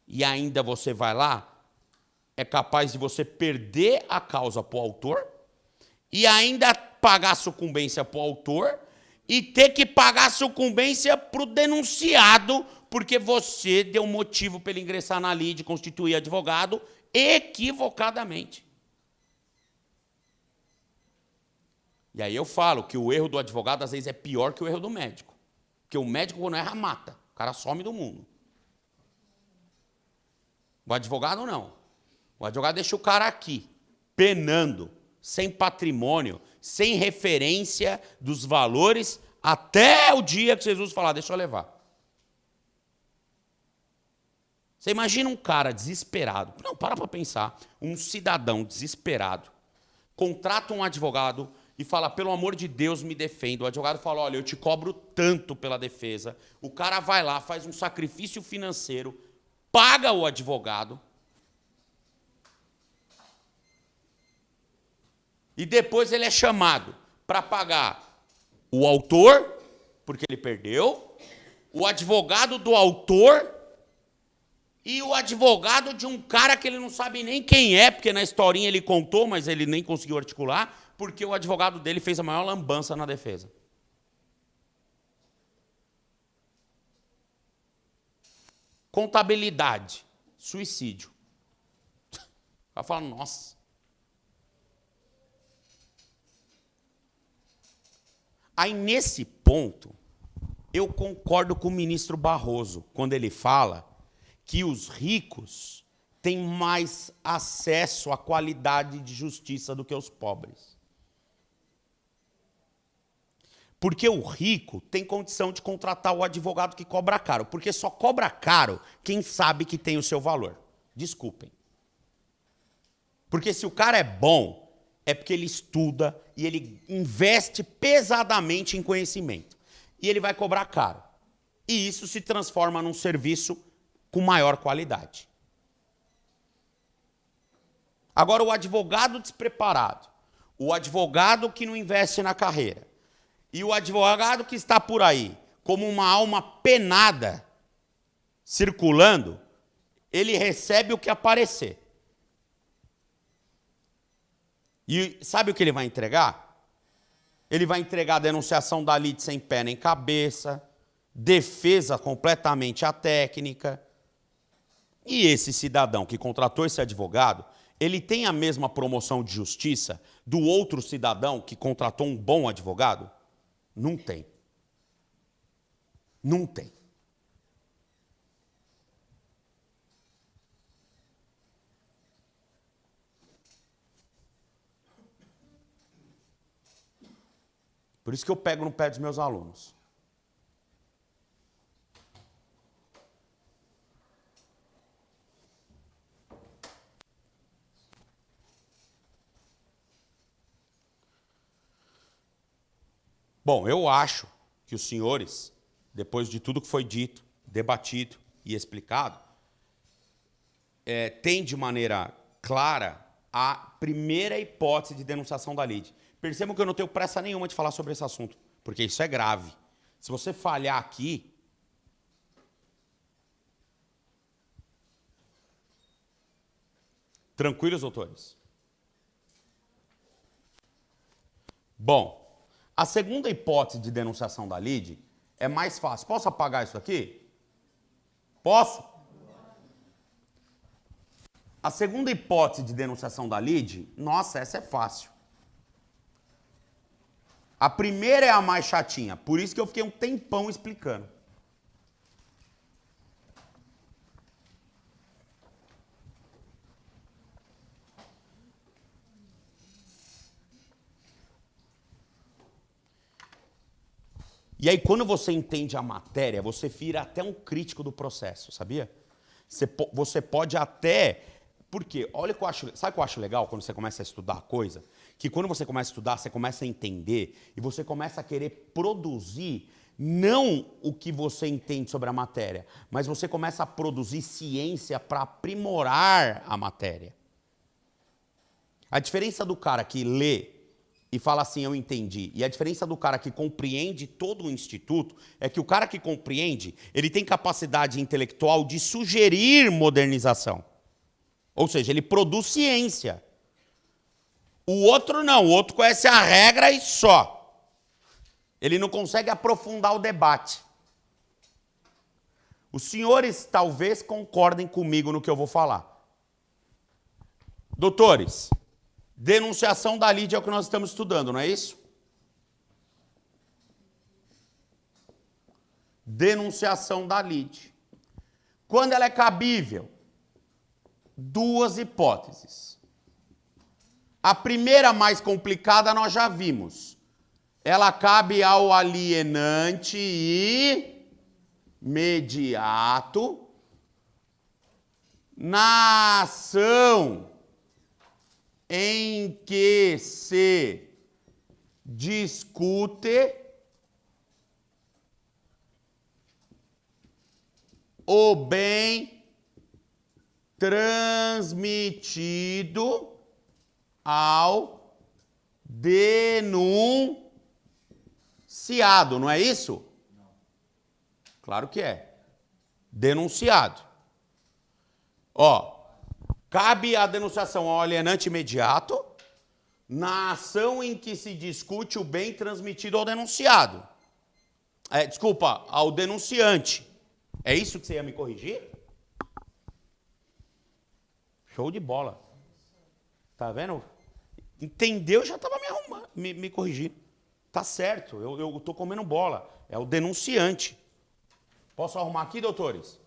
E ainda você vai lá, é capaz de você perder a causa para o autor e ainda pagar sucumbência para o autor e ter que pagar sucumbência para o denunciado porque você deu motivo para ele ingressar na lide, constituir advogado equivocadamente. E aí eu falo que o erro do advogado, às vezes, é pior que o erro do médico. Porque o médico, quando erra, mata. O cara some do mundo. O advogado, não. O advogado deixa o cara aqui, penando, sem patrimônio, sem referência dos valores, até o dia que Jesus falar, deixa eu levar. Você imagina um cara desesperado. Não, para pensar. Um cidadão desesperado contrata um advogado e fala, pelo amor de Deus, me defenda. O advogado fala, olha, eu te cobro tanto pela defesa. O cara vai lá, faz um sacrifício financeiro, paga o advogado e depois ele é chamado para pagar o autor, porque ele perdeu, o advogado do autor e o advogado de um cara que ele não sabe nem quem é, porque na historinha ele contou, mas ele nem conseguiu articular, porque o advogado dele fez a maior lambança na defesa. Contabilidade, suicídio. Vai falar, nossa. Aí, nesse ponto, eu concordo com o ministro Barroso, quando ele fala que os ricos têm mais acesso à qualidade de justiça do que os pobres. Porque o rico tem condição de contratar o advogado que cobra caro. Porque só cobra caro quem sabe que tem o seu valor. Desculpem. Porque se o cara é bom, é porque ele estuda e ele investe pesadamente em conhecimento. E ele vai cobrar caro. E isso se transforma num serviço com maior qualidade. Agora, o advogado despreparado, o advogado que não investe na carreira, e o advogado que está por aí, como uma alma penada, circulando, ele recebe o que aparecer. E sabe o que ele vai entregar? Ele vai entregar a denunciação da lide sem pé nem cabeça, defesa completamente atécnica. E esse cidadão que contratou esse advogado, ele tem a mesma promoção de justiça do outro cidadão que contratou um bom advogado? Não tem. Não tem. Por isso que eu pego no pé dos meus alunos. Bom, eu acho que os senhores, depois de tudo que foi dito, debatido e explicado, têm de maneira clara a primeira hipótese de denunciação da lide. Percebam que eu não tenho pressa nenhuma de falar sobre esse assunto, porque isso é grave. Se você falhar aqui, tranquilos, doutores? Bom, a segunda hipótese de denunciação da lide é mais fácil. Posso apagar isso aqui? Posso? A segunda hipótese de denunciação da lide, nossa, essa é fácil. A primeira é a mais chatinha, por isso que eu fiquei um tempão explicando. E aí, quando você entende a matéria, você vira até um crítico do processo, sabia? Você pode até... Porque, olha o que eu acho... Sabe o que eu acho legal quando você começa a estudar a coisa? Que quando você começa a estudar, você começa a entender e você começa a querer produzir não o que você entende sobre a matéria, mas você começa a produzir ciência para aprimorar a matéria. A diferença do cara que lê e fala assim, eu entendi, e a diferença do cara que compreende todo o instituto é que o cara que compreende, ele tem capacidade intelectual de sugerir modernização. Ou seja, ele produz ciência. O outro não, o outro conhece a regra e só. Ele não consegue aprofundar o debate. Os senhores talvez concordem comigo no que eu vou falar. Doutores, denunciação da lide é o que nós estamos estudando, não é isso? Denunciação da lide. Quando ela é cabível? Duas hipóteses. A primeira, mais complicada, nós já vimos. Ela cabe ao alienante imediato na ação em que se discute o bem transmitido ao denunciado, não é isso? Não. Claro que é. Denunciado. Ó, cabe a denunciação ao alienante imediato na ação em que se discute o bem transmitido ao denunciado. Desculpa, ao denunciante. É isso que você ia me corrigir? Show de bola. Tá vendo? Entendeu? Já estava me arrumando, me corrigindo. Tá certo, eu tô comendo bola. É o denunciante. Posso arrumar aqui, doutores?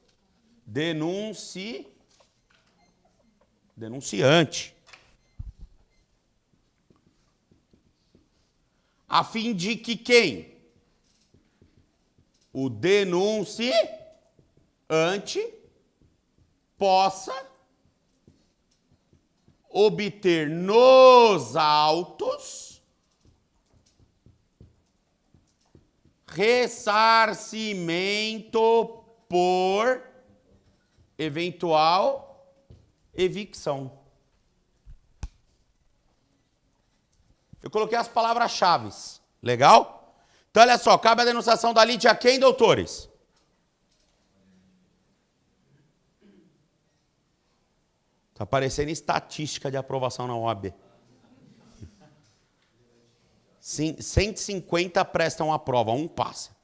Denunciante. A fim de que quem? o denunciante possa obter nos autos ressarcimento por eventual evicção. Eu coloquei as palavras-chave. Legal? Então, olha só, cabe a denunciação da lide a quem, doutores? Está parecendo estatística de aprovação na OAB. 150 prestam a prova, um passa.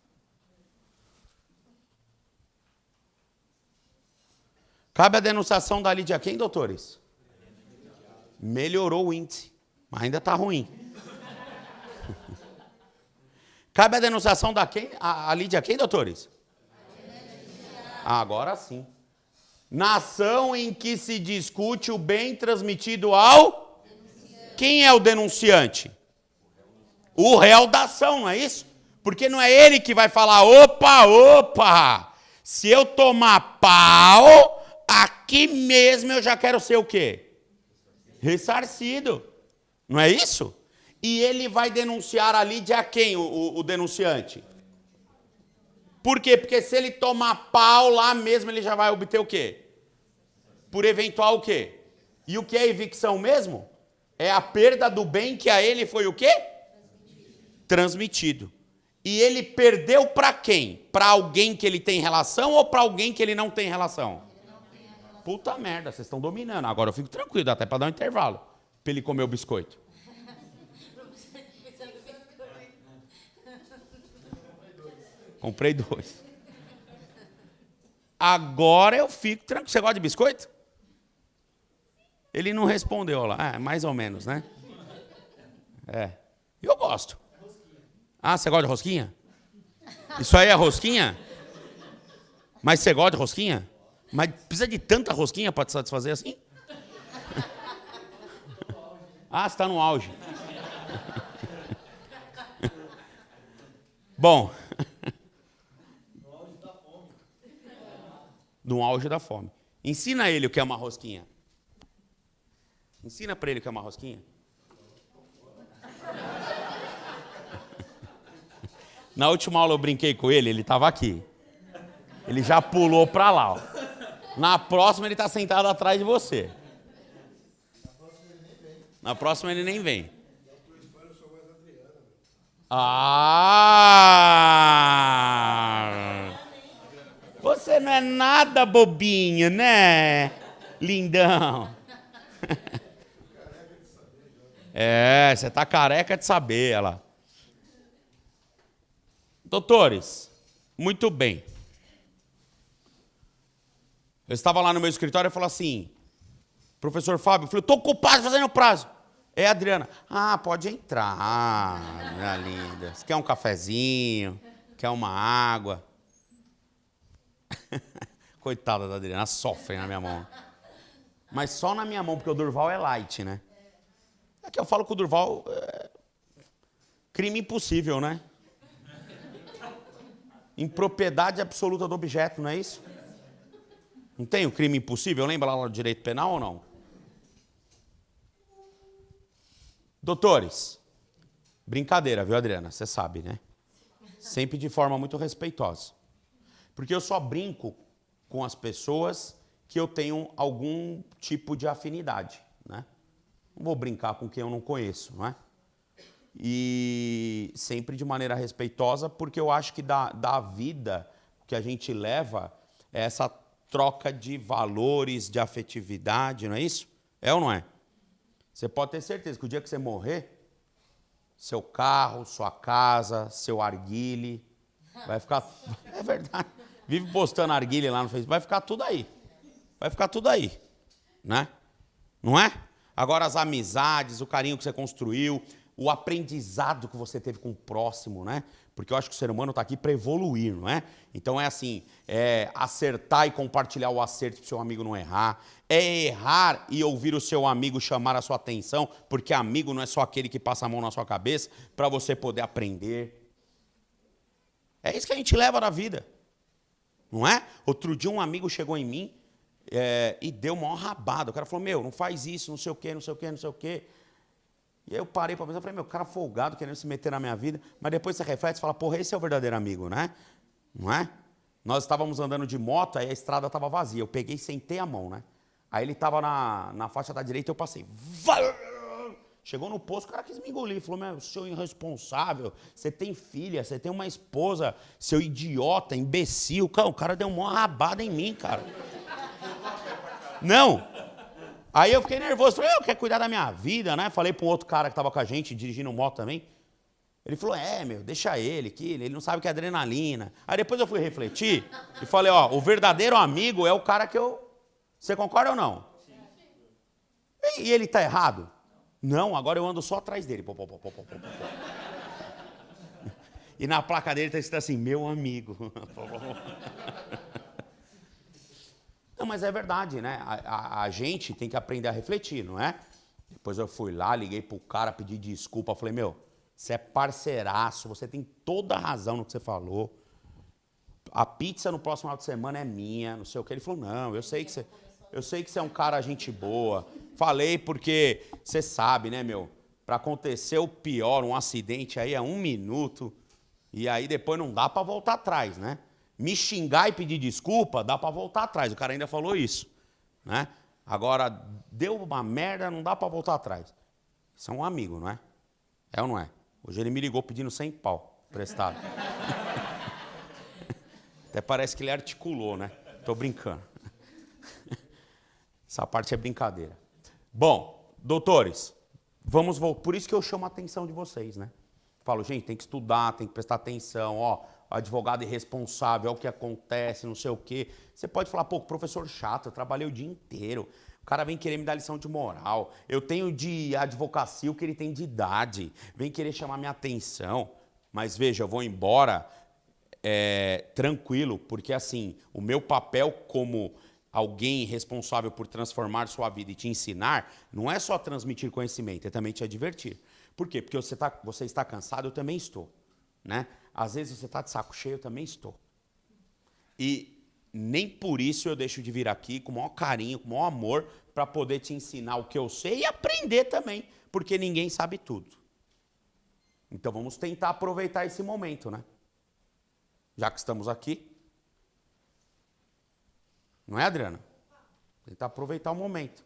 Cabe a denunciação da lide a quem, doutores? Melhorou o índice, mas ainda está ruim. Cabe a denunciação da quem? A lide a quem, doutores? Agora sim. Na ação em que se discute o bem transmitido ao... Quem é o denunciante? O réu da ação, não é isso? Porque não é ele que vai falar, opa, se eu tomar pau, aqui mesmo eu já quero ser o quê? Ressarcido. Não é isso? E ele vai denunciar ali de a quem, o denunciante? Por quê? Porque se ele tomar pau lá mesmo, ele já vai obter o quê? Por eventual o quê? E o que é evicção mesmo? É a perda do bem que a ele foi o quê? Transmitido. E ele perdeu para quem? Para alguém que ele tem relação ou para alguém que ele não tem relação? Puta merda, vocês estão dominando. Agora eu fico tranquilo, até para dar um intervalo. Para ele comer o biscoito. Comprei 2. Agora eu fico tranquilo. Você gosta de biscoito? Ele não respondeu lá. Mais ou menos, né? Eu gosto. Ah, você gosta de rosquinha? Isso aí é rosquinha? Mas você gosta de rosquinha? Mas precisa de tanta rosquinha para te satisfazer assim? Ah, você está no auge. Bom. No auge da fome. Ensina ele o que é uma rosquinha. Ensina para ele o que é uma rosquinha. Na última aula eu brinquei com ele, ele estava aqui. Ele já pulou para lá. Ó. Na próxima ele está sentado atrás de você. Na próxima ele nem vem. Você não é nada bobinho, né? Lindão. Você tá careca de saber, ela. Doutores, muito bem. Eu estava lá no meu escritório e falei assim, professor Fábio, eu falei, estou ocupado fazendo prazo. É, Adriana. Ah, pode entrar, minha linda. Você quer um cafezinho? Quer uma água? Coitada da Adriana, sofre na minha mão. Mas só na minha mão, porque o Durval é light, né? É que eu falo que o Durval é crime impossível, né? Impropriedade absoluta do objeto, não é isso? Não tem o crime impossível? Lembra lá do direito penal ou não? Doutores, brincadeira, viu, Adriana? Você sabe, né? Sempre de forma muito respeitosa. Porque eu só brinco com as pessoas que eu tenho algum tipo de afinidade, né? Não vou brincar com quem eu não conheço, não é? E sempre de maneira respeitosa, porque eu acho que da vida que a gente leva é essa troca de valores, de afetividade, não é isso? É ou não é? Você pode ter certeza que o dia que você morrer, seu carro, sua casa, seu arguile, vai ficar... É verdade. Vive postando arguile lá no Facebook, vai ficar tudo aí. Vai ficar tudo aí, né? Não é? Agora as amizades, o carinho que você construiu, o aprendizado que você teve com o próximo, né? Porque eu acho que o ser humano está aqui para evoluir, não é? Então é assim, acertar e compartilhar o acerto para o seu amigo não errar. É errar e ouvir o seu amigo chamar a sua atenção, porque amigo não é só aquele que passa a mão na sua cabeça, para você poder aprender. É isso que a gente leva na vida. Não é? Outro dia um amigo chegou em mim e deu uma rabada. O cara falou, meu, não faz isso, não sei o quê, não sei o quê, não sei o quê. E aí eu parei para pensar, falei, meu, cara folgado, querendo se meter na minha vida. Mas depois você reflete e fala, porra, esse é o verdadeiro amigo, né? Não é? Nós estávamos andando de moto, aí a estrada estava vazia. Eu peguei e sentei a mão, né? Aí ele estava na faixa da direita e eu passei. Chegou no posto, o cara quis me engolir. Falou, meu, seu irresponsável, você tem filha, você tem uma esposa, seu idiota, imbecil. O cara deu uma rabada em mim, cara. Não. Aí eu fiquei nervoso. Falei, eu quero cuidar da minha vida, né? Falei para um outro cara que estava com a gente, dirigindo moto também. Ele falou, meu, deixa ele, que ele não sabe o que é adrenalina. Aí depois eu fui refletir e falei, ó, o verdadeiro amigo é o cara que eu... Você concorda ou não? Sim. E ele tá errado? Não, agora eu ando só atrás dele. E na placa dele está escrito assim, meu amigo. Não, mas é verdade, né? A gente tem que aprender a refletir, não é? Depois eu fui lá, liguei pro cara, pedi desculpa, falei, meu, você é parceiraço, você tem toda a razão no que você falou. A pizza no próximo final de semana é minha, não sei o que. Ele falou, não, eu sei que você é um cara gente boa. Falei porque você sabe, né, meu? Para acontecer o pior, um acidente aí é 1 minuto. E aí depois não dá para voltar atrás, né? Me xingar e pedir desculpa, dá para voltar atrás. O cara ainda falou isso, né? Agora, deu uma merda, não dá para voltar atrás. Isso é um amigo, não é? É ou não é? Hoje ele me ligou pedindo 100 pau prestado. Até parece que ele articulou, né? Tô brincando. Essa parte é brincadeira. Bom, doutores, vamos voltar. Por isso que eu chamo a atenção de vocês, né? Falo, gente, tem que estudar, tem que prestar atenção, ó, advogado irresponsável, é o que acontece, não sei o quê. Você pode falar, pô, professor chato, eu trabalhei o dia inteiro. O cara vem querer me dar lição de moral. Eu tenho de advocacia o que ele tem de idade. Vem querer chamar minha atenção. Mas veja, eu vou embora tranquilo, porque assim, o meu papel como alguém responsável por transformar sua vida e te ensinar, não é só transmitir conhecimento, é também te divertir. Por quê? Porque você está cansado, eu também estou. Né? Às vezes você está de saco cheio, eu também estou. E nem por isso eu deixo de vir aqui com o maior carinho, com o maior amor, para poder te ensinar o que eu sei e aprender também, porque ninguém sabe tudo. Então vamos tentar aproveitar esse momento, né? Já que estamos aqui. Não é, Adriana? Tentar aproveitar o momento.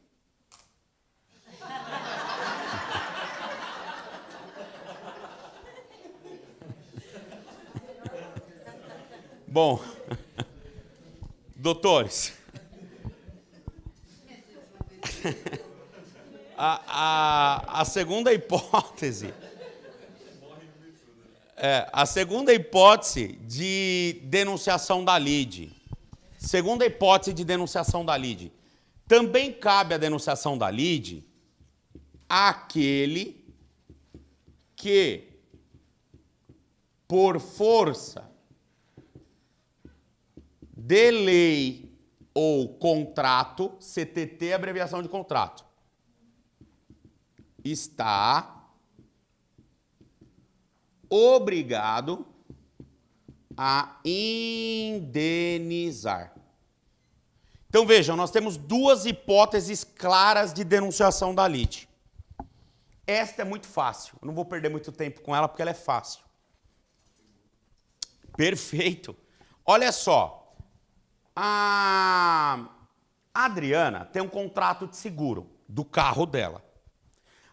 Bom, doutores, a segunda hipótese a segunda hipótese de denunciação da lide. Segunda hipótese de denunciação da lide. Também cabe a denunciação da lide àquele que, por força de lei ou contrato, CTT é abreviação de contrato, está obrigado a indenizar. Então vejam, nós temos duas hipóteses claras de denunciação da lide. Esta é muito fácil, eu não vou perder muito tempo com ela porque ela é fácil. Perfeito. Olha só, a Adriana tem um contrato de seguro do carro dela.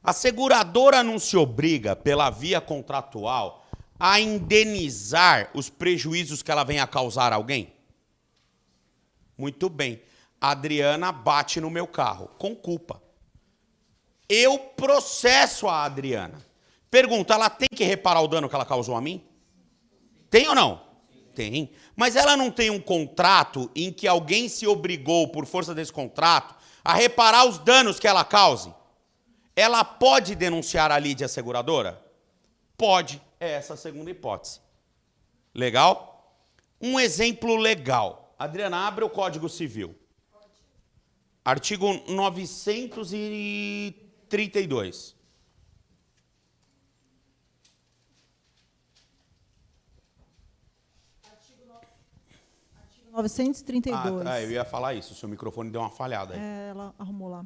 A seguradora não se obriga, pela via contratual, a indenizar os prejuízos que ela venha a causar a alguém? Muito bem. A Adriana bate no meu carro, com culpa. Eu processo a Adriana. Pergunta, ela tem que reparar o dano que ela causou a mim? Tem ou não? Tem. Mas ela não tem um contrato em que alguém se obrigou, por força desse contrato, a reparar os danos que ela cause? Ela pode denunciar a lide à seguradora? Pode. É essa a segunda hipótese. Legal? Um exemplo legal. Adriana, abre o Código Civil. Pode. Artigo 932. 932. Eu ia falar isso, o seu microfone deu uma falhada aí. Ela arrumou lá.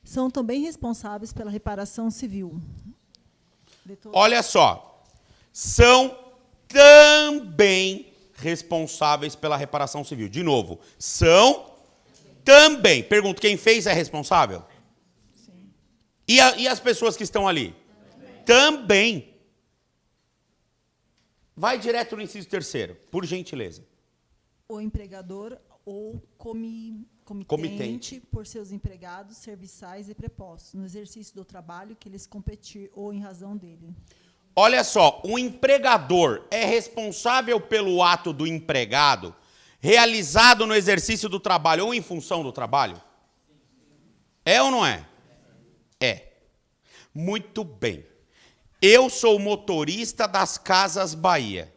São também responsáveis pela reparação civil. Olha só, são também responsáveis pela reparação civil. De novo, são também. Pergunto, quem fez é responsável? Sim. E as pessoas que estão ali? Também. Vai direto no inciso 3º, por gentileza. O empregador ou comitente por seus empregados, serviçais e prepostos, no exercício do trabalho que lhes competir ou em razão dele. Olha só, o empregador é responsável pelo ato do empregado realizado no exercício do trabalho ou em função do trabalho? É ou não é? É. Muito bem. Eu sou motorista das Casas Bahia.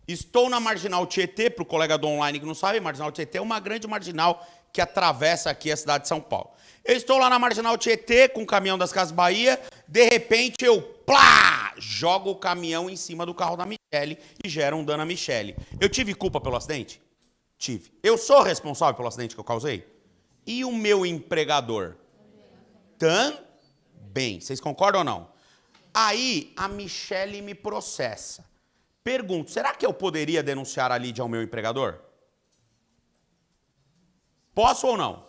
Estou na Marginal Tietê, para o colega do online que não sabe, Marginal Tietê é uma grande marginal que atravessa aqui a cidade de São Paulo. Eu estou lá na Marginal Tietê com o caminhão das Casas Bahia, de repente eu, plá, jogo o caminhão em cima do carro da Michele e gera um dano à Michele. Eu tive culpa pelo acidente? Tive. Eu sou responsável pelo acidente que eu causei? E o meu empregador? Também. Vocês concordam ou não? Aí a Michele me processa. Pergunto, será que eu poderia denunciar a Lídia ao meu empregador? Posso ou não?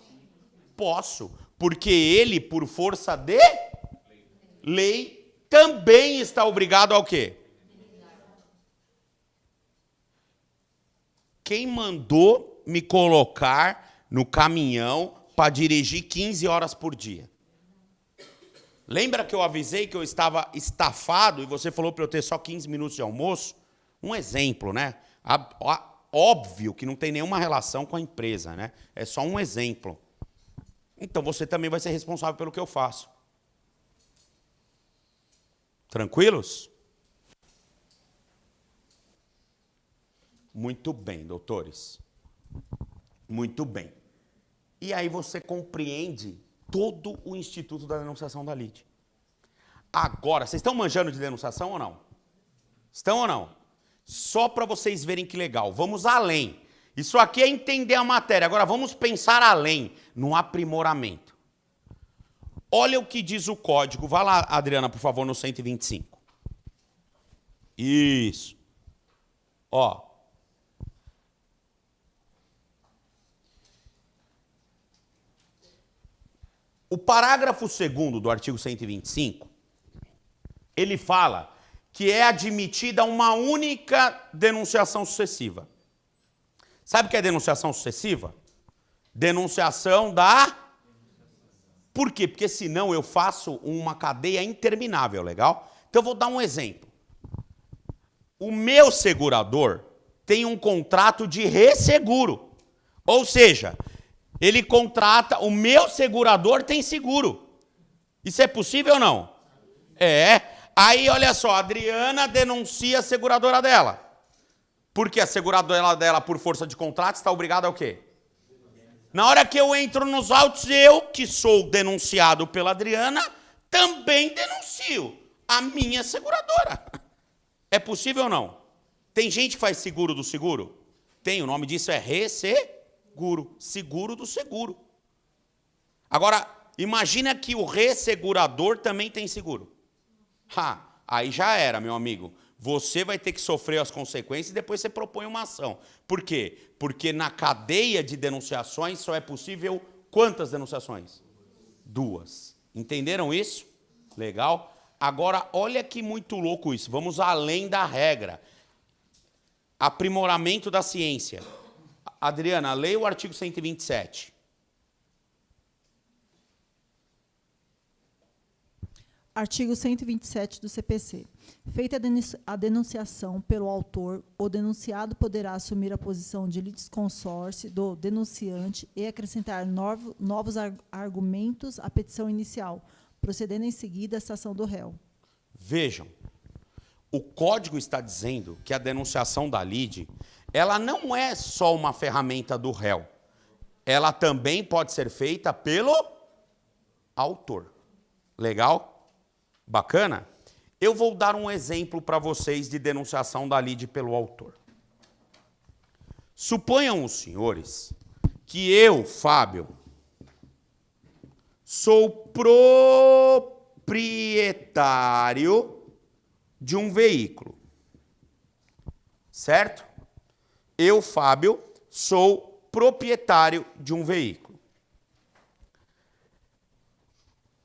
Posso, porque ele, por força de lei, também está obrigado ao quê? Quem mandou me colocar no caminhão para dirigir 15 horas por dia? Lembra que eu avisei que eu estava estafado e você falou para eu ter só 15 minutos de almoço? Um exemplo, né? Óbvio que não tem nenhuma relação com a empresa, né? É só um exemplo. Então você também vai ser responsável pelo que eu faço. Tranquilos? Muito bem, doutores. Muito bem. E aí você compreende todo o Instituto da Denunciação da Lide. Agora, vocês estão manjando de denunciação ou não? Estão ou não? Só para vocês verem que legal. Vamos além. Isso aqui é entender a matéria. Agora vamos pensar além, no aprimoramento. Olha o que diz o código. Vai lá, Adriana, por favor, no 125. Isso. Ó. O parágrafo 2º do artigo 125, ele fala que é admitida uma única denunciação sucessiva. Sabe o que é denunciação sucessiva? Denunciação da... Por quê? Porque senão eu faço uma cadeia interminável, legal? Então eu vou dar um exemplo. O meu segurador tem um contrato de resseguro. Ou seja, ele contrata, o meu segurador tem seguro. Isso é possível ou não? É. Aí, olha só, a Adriana denuncia a seguradora dela. Porque a seguradora dela, por força de contrato, está obrigada a o quê? Na hora que eu entro nos autos, eu, que sou denunciado pela Adriana, também denuncio a minha seguradora. É possível ou não? Tem gente que faz seguro do seguro? Tem, o nome disso é resseguro. Seguro do seguro. Agora, imagina que o ressegurador também tem seguro. Aí já era, meu amigo. Você vai ter que sofrer as consequências e depois você propõe uma ação. Por quê? Porque na cadeia de denunciações só é possível quantas denunciações? 2. Entenderam isso? Legal? Agora, olha que muito louco isso. Vamos além da regra. Aprimoramento da ciência. Adriana, leia o artigo 127. Artigo 127 do CPC. Feita a denunciação pelo autor, o denunciado poderá assumir a posição de litisconsórcio do denunciante e acrescentar novos argumentos à petição inicial, procedendo em seguida à citação do réu. Vejam, o código está dizendo que a denunciação da lide, ela não é só uma ferramenta do réu. Ela também pode ser feita pelo autor. Legal? Bacana? Eu vou dar um exemplo para vocês de denunciação da lide pelo autor. Suponham os senhores que eu, Fábio, sou proprietário de um veículo. Certo? Eu, Fábio, sou proprietário de um veículo.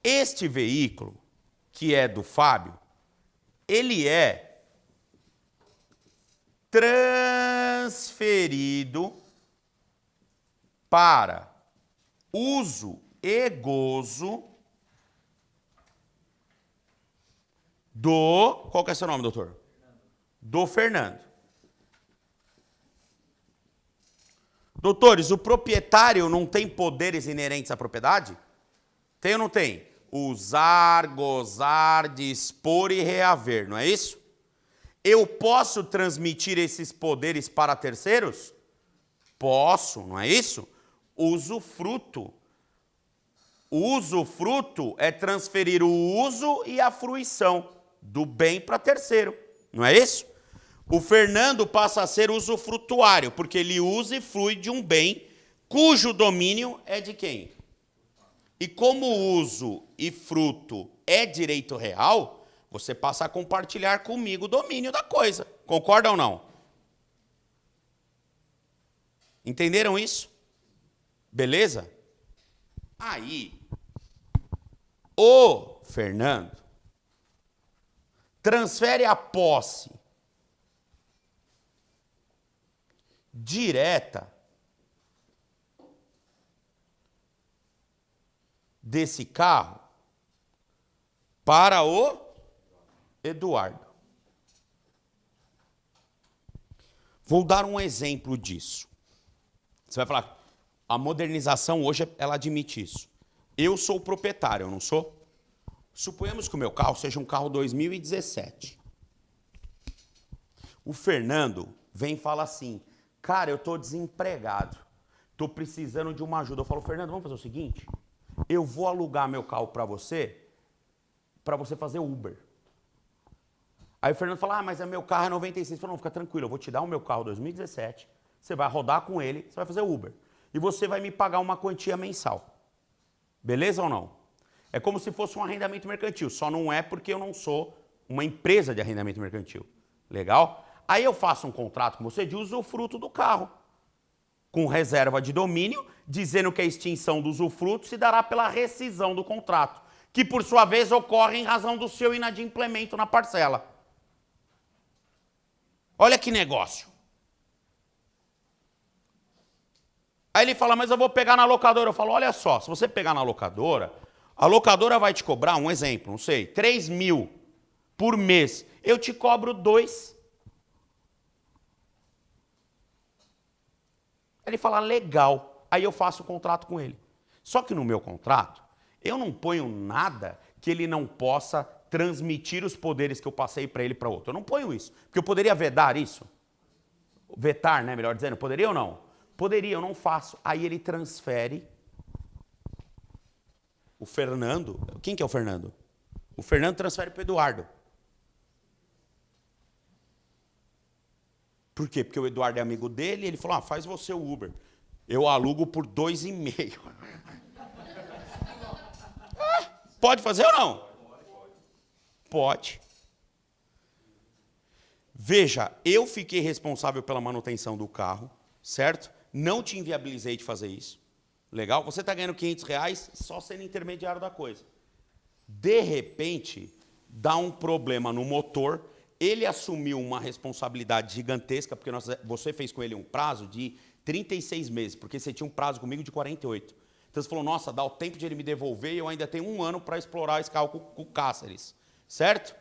Este veículo, que é do Fábio, ele é transferido para uso e gozo do... Qual que é seu nome, doutor? Do Fernando. Doutores, o proprietário não tem poderes inerentes à propriedade? Tem ou não tem? Usar, gozar, dispor e reaver, não é isso? Eu posso transmitir esses poderes para terceiros? Posso, não é isso? Usufruto. O usufruto é transferir o uso e a fruição do bem para terceiro, não é isso? O Fernando passa a ser usufrutuário, porque ele usa e flui de um bem cujo domínio é de quem? E como uso e fruto é direito real, você passa a compartilhar comigo o domínio da coisa. Concorda ou não? Entenderam isso? Beleza? Aí, o Fernando transfere a posse direta desse carro para o Eduardo. Vou dar um exemplo disso. Você vai falar, a modernização hoje ela admite isso. Eu sou o proprietário, eu não sou? Suponhamos que o meu carro seja um carro 2017. O Fernando vem e fala assim, cara, eu estou desempregado, estou precisando de uma ajuda. Eu falo, Fernando, vamos fazer o seguinte? Eu vou alugar meu carro para você fazer Uber. Aí o Fernando fala, mas meu carro é 96. Eu falo, não, fica tranquilo, eu vou te dar o meu carro 2017, você vai rodar com ele, você vai fazer Uber. E você vai me pagar uma quantia mensal. Beleza ou não? É como se fosse um arrendamento mercantil, só não é porque eu não sou uma empresa de arrendamento mercantil. Legal? Aí eu faço um contrato com você de usufruto do carro, com reserva de domínio, dizendo que a extinção do usufruto se dará pela rescisão do contrato, que por sua vez ocorre em razão do seu inadimplemento na parcela. Olha que negócio. Aí ele fala, mas eu vou pegar na locadora. Eu falo, olha só, se você pegar na locadora, a locadora vai te cobrar, um exemplo, não sei, 3 mil por mês. Eu te cobro 2. Ele fala, legal. Aí eu faço o contrato com ele. Só que no meu contrato, eu não ponho nada que ele não possa transmitir os poderes que eu passei para ele para outro. Eu não ponho isso. Porque eu poderia vedar isso. Vetar, né? Melhor dizendo. Poderia ou não? Poderia, eu não faço. Aí ele transfere. O Fernando. Quem que é o Fernando? O Fernando transfere para o Eduardo. Por quê? Porque o Eduardo é amigo dele e ele falou, faz você o Uber. Eu alugo por 2,5. Pode fazer ou não? Pode. Veja, eu fiquei responsável pela manutenção do carro, certo? Não te inviabilizei de fazer isso. Legal? Você está ganhando R$500 só sendo intermediário da coisa. De repente, dá um problema no motor. Ele assumiu uma responsabilidade gigantesca, porque você fez com ele um prazo de 36 meses, porque você tinha um prazo comigo de 48. Então você falou, nossa, dá o tempo de ele me devolver e eu ainda tenho 1 ano para explorar esse carro com o Cáceres. Certo?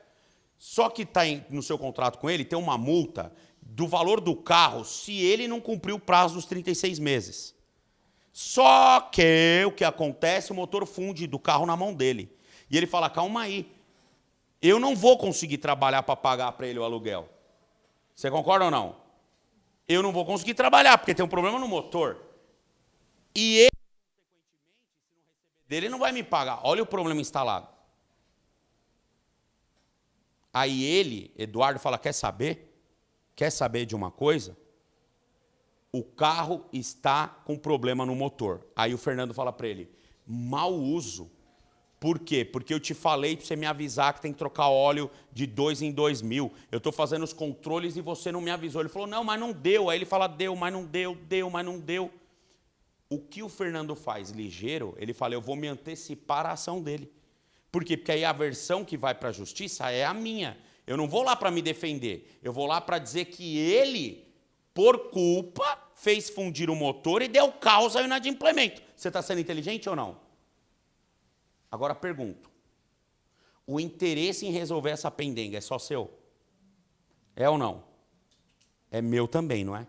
Só que está no seu contrato com ele, tem uma multa do valor do carro se ele não cumprir o prazo dos 36 meses. Só que o que acontece, o motor funde do carro na mão dele. E ele fala, calma aí, eu não vou conseguir trabalhar para pagar para ele o aluguel. Você concorda ou não? Eu não vou conseguir trabalhar, porque tem um problema no motor. E ele, consequentemente, se não receber dele, não vai me pagar. Olha o problema instalado. Aí ele, Eduardo, fala, quer saber? Quer saber de uma coisa? o carro está com problema no motor. Aí o Fernando fala para ele, mau uso. Por quê? Porque eu te falei para você me avisar que tem que trocar óleo de 2 em 2 mil. Eu estou fazendo os controles e você não me avisou. Ele falou, não, mas não deu. Aí ele fala, deu, mas não deu, deu, mas não deu. O que o Fernando faz ligeiro, ele fala, eu vou me antecipar à ação dele. Por quê? Porque aí a versão que vai para a justiça é a minha. Eu não vou lá para me defender. Eu vou lá para dizer que ele, por culpa, fez fundir o motor e deu causa ao inadimplemento. Você está sendo inteligente ou não? Agora pergunto. O interesse em resolver essa pendenga é só seu? É ou não? É meu também, não é?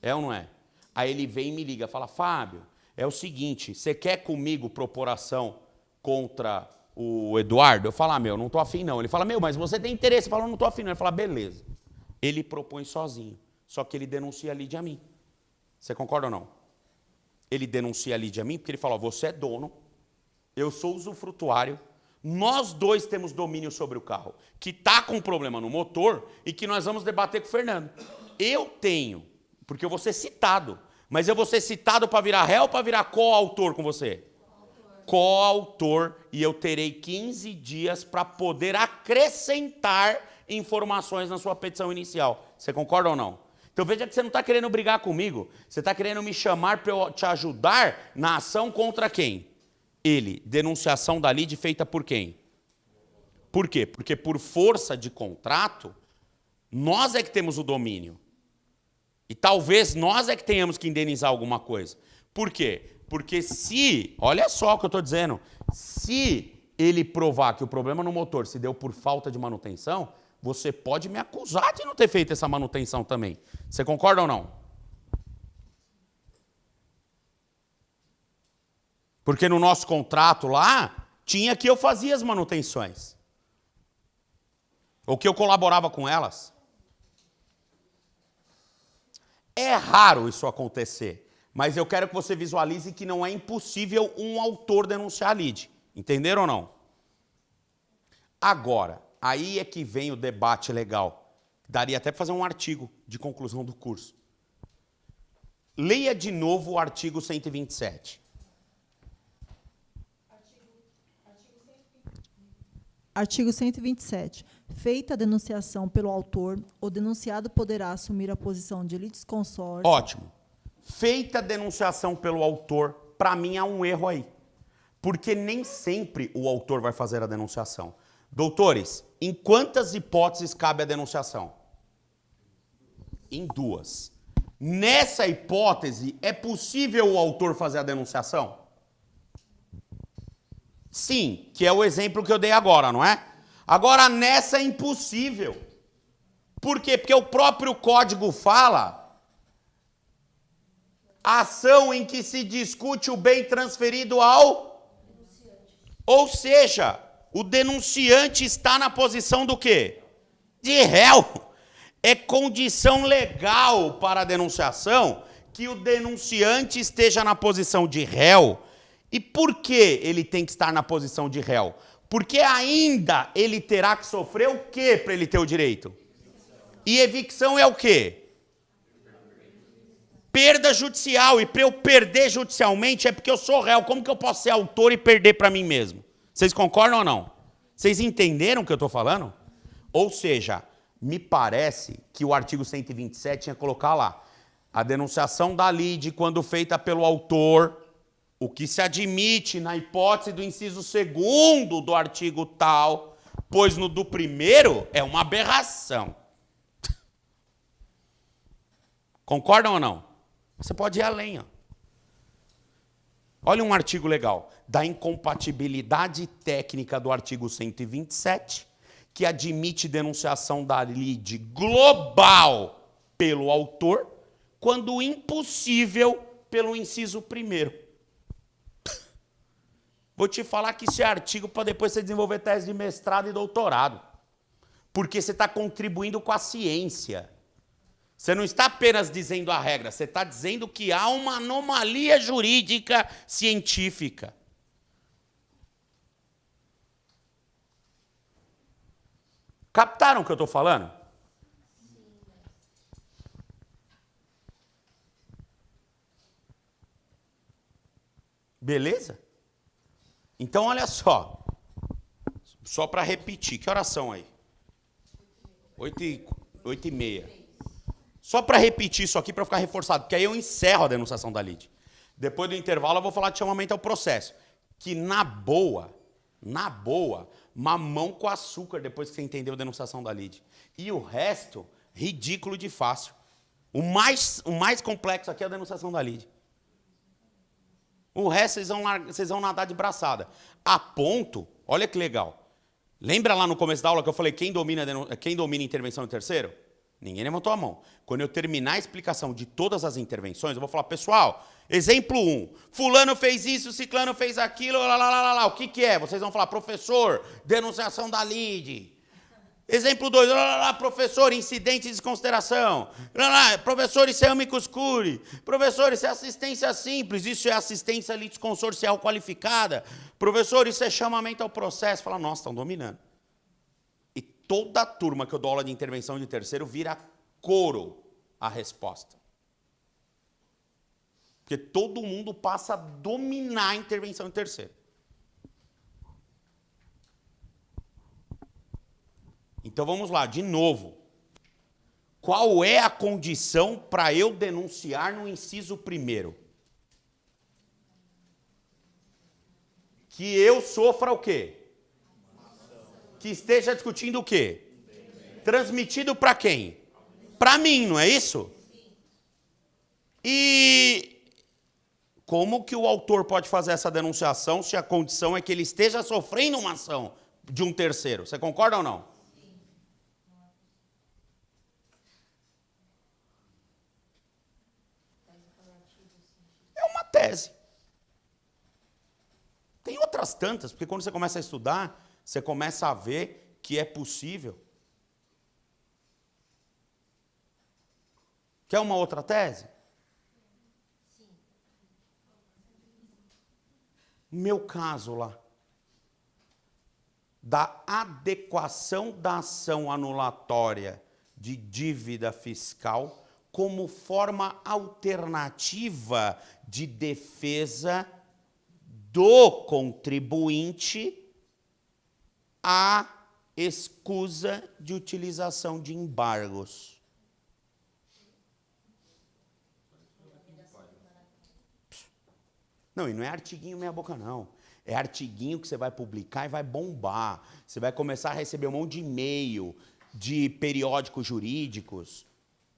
É ou não é? Aí ele vem e me liga, fala, Fábio, é o seguinte, você quer comigo propor ação contra o Eduardo? Eu falo, meu, não tô afim não. Ele fala, meu, mas você tem interesse? Eu falo, não tô afim não. Ele fala, beleza. Ele propõe sozinho, só que ele denuncia a Lídia a mim. Você concorda ou não? Ele denuncia a Lídia a mim porque ele fala, você é dono, eu sou usufrutuário, nós dois temos domínio sobre o carro, que está com problema no motor e que nós vamos debater com o Fernando. Eu tenho, porque eu vou ser citado, mas eu vou ser citado para virar réu ou para virar coautor com você? Coautor, e eu terei 15 dias para poder acrescentar informações na sua petição inicial. Você concorda ou não? Então veja que você não está querendo brigar comigo, você está querendo me chamar para eu te ajudar na ação contra quem? Ele. Denunciação da lide feita por quem? Por quê? Porque por força de contrato, nós é que temos o domínio. E talvez nós é que tenhamos que indenizar alguma coisa. Por quê? Porque se, olha só o que eu estou dizendo, se ele provar que o problema no motor se deu por falta de manutenção, você pode me acusar de não ter feito essa manutenção também. Você concorda ou não? Porque no nosso contrato lá, tinha que eu fazia as manutenções. Ou que eu colaborava com elas. É raro isso acontecer, mas eu quero que você visualize que não é impossível um autor denunciar a lide. Entenderam ou não? Agora, aí é que vem o debate legal. Daria até para fazer um artigo de conclusão do curso. Leia de novo o artigo 127. Artigo 127. Feita a denunciação pelo autor, o denunciado poderá assumir a posição de litisconsórcio. Ótimo. Feita a denunciação pelo autor, para mim há um erro aí. Porque nem sempre o autor vai fazer a denunciação. Doutores, em quantas hipóteses cabe a denunciação? Em 2. Nessa hipótese, é possível o autor fazer a denunciação? Sim, que é o exemplo que eu dei agora, não é? Agora, nessa é impossível. Por quê? Porque o próprio código fala ação em que se discute o bem transferido ao denunciante. Ou seja, o denunciante está na posição do quê? De réu. É condição legal para a denunciação que o denunciante esteja na posição de réu. E por que ele tem que estar na posição de réu? Porque ainda ele terá que sofrer o quê para ele ter o direito? E evicção é o quê? Perda judicial. E para eu perder judicialmente é porque eu sou réu. Como que eu posso ser autor e perder para mim mesmo? Vocês concordam ou não? Vocês entenderam o que eu estou falando? Ou seja, me parece que o artigo 127 tinha que colocar lá. A denunciação da lide, quando feita pelo autor, o que se admite na hipótese do inciso 2º do artigo tal, pois no do primeiro é uma aberração. Concordam ou não? Você pode ir além. Ó. Olha um artigo legal. Da incompatibilidade técnica do artigo 127, que admite denunciação da lide global pelo autor, quando impossível pelo inciso 1º. Vou te falar que isso é artigo para depois você desenvolver tese de mestrado e doutorado. Porque você está contribuindo com a ciência. Você não está apenas dizendo a regra, você está dizendo que há uma anomalia jurídica científica. Captaram o que eu estou falando? Beleza? Então, olha só. Só para repetir. Que horas são aí? 8h30. Só para repetir isso aqui, para ficar reforçado. Porque aí eu encerro a denunciação da lide. Depois do intervalo, eu vou falar de chamamento ao processo. Que na boa, mamão com açúcar depois que você entendeu a denunciação da lide. E o resto, ridículo de fácil. O mais complexo aqui é a denunciação da lide. O resto vocês vão nadar de braçada. A ponto, olha que legal. Lembra lá no começo da aula que eu falei quem domina a intervenção no terceiro? Ninguém levantou a mão. Quando eu terminar a explicação de todas as intervenções, eu vou falar, pessoal, exemplo 1, fulano fez isso, ciclano fez aquilo, o que é? Vocês vão falar, professor, denunciação da lide. Exemplo 2, professor, incidente de desconsideração. Professor, isso é amicus curiae. Professor, isso é assistência simples. Isso é assistência litisconsorcial qualificada. Professor, isso é chamamento ao processo. Fala, nossa, estão dominando. E toda a turma que eu dou aula de intervenção de terceiro vira coro a resposta. Porque todo mundo passa a dominar a intervenção de terceiro. Então vamos lá, de novo. Qual é a condição para eu denunciar no inciso 1º? Que eu sofra o quê? Que esteja discutindo o quê? Transmitido para quem? Para mim, não é isso? E como que o autor pode fazer essa denunciação se a condição é que ele esteja sofrendo uma ação de um terceiro? Você concorda ou não? Tese. Tem outras tantas, porque quando você começa a estudar, você começa a ver que é possível. Quer uma outra tese? Sim. Meu caso lá, da adequação da ação anulatória de dívida fiscal como forma alternativa de defesa do contribuinte à escusa de utilização de embargos. Não, e não é artiguinho meia boca, não. É artiguinho que você vai publicar e vai bombar. Você vai começar a receber um monte de e-mail de periódicos jurídicos,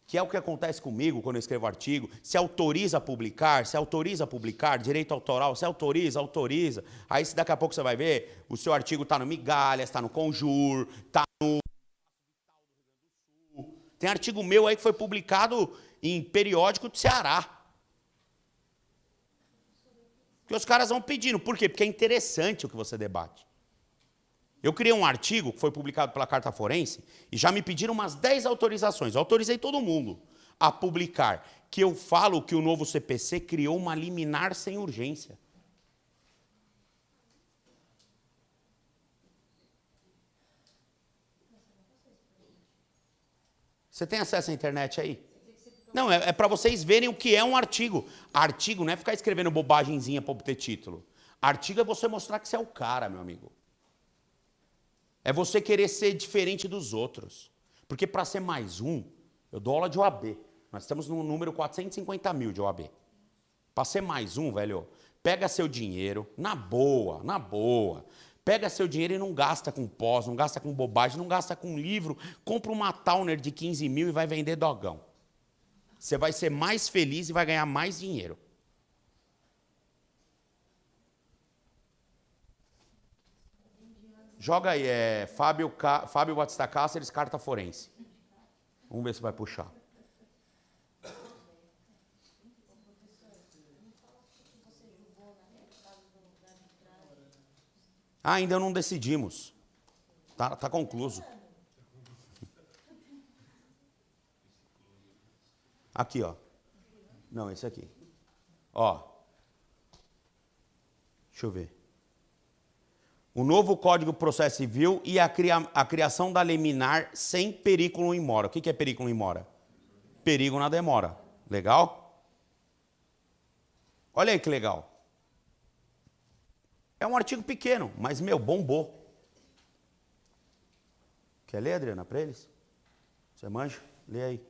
que é o que acontece comigo quando eu escrevo artigo. Se autoriza a publicar, direito autoral, se autoriza. Aí se daqui a pouco você vai ver, o seu artigo está no Migalhas, está no Conjur, está no... Tem artigo meu aí que foi publicado em periódico do Ceará. Que os caras vão pedindo. Por quê? Porque é interessante o que você debate. Eu criei um artigo que foi publicado pela Carta Forense e já me pediram umas 10 autorizações. Eu autorizei todo mundo a publicar. Que eu falo que o novo CPC criou uma liminar sem urgência. Você tem acesso à internet aí? Não, é para vocês verem o que é um artigo. Artigo não é ficar escrevendo bobagemzinha para obter título. Artigo é você mostrar que você é o cara, meu amigo. É você querer ser diferente dos outros. Porque para ser mais um, eu dou aula de OAB. Nós estamos no número 450 mil de OAB. Para ser mais um, velho, pega seu dinheiro, na boa. Pega seu dinheiro e não gasta com pós, não gasta com bobagem, não gasta com livro. Compra uma Towner de 15 mil e vai vender dogão. Você vai ser mais feliz e vai ganhar mais dinheiro. Joga aí, Fábio Batista Cáceres, Carta Forense. Vamos ver se vai puxar. Ainda não decidimos. Tá concluso. Aqui, ó. Não, esse aqui. Ó. Deixa eu ver. O novo Código de Processo Civil e a criação da liminar sem perículo in mora. O que é perículo in mora? Perigo na demora. Legal? Olha aí que legal. É um artigo pequeno, mas, bombou. Quer ler, Adriana, para eles? Você manja? Lê aí.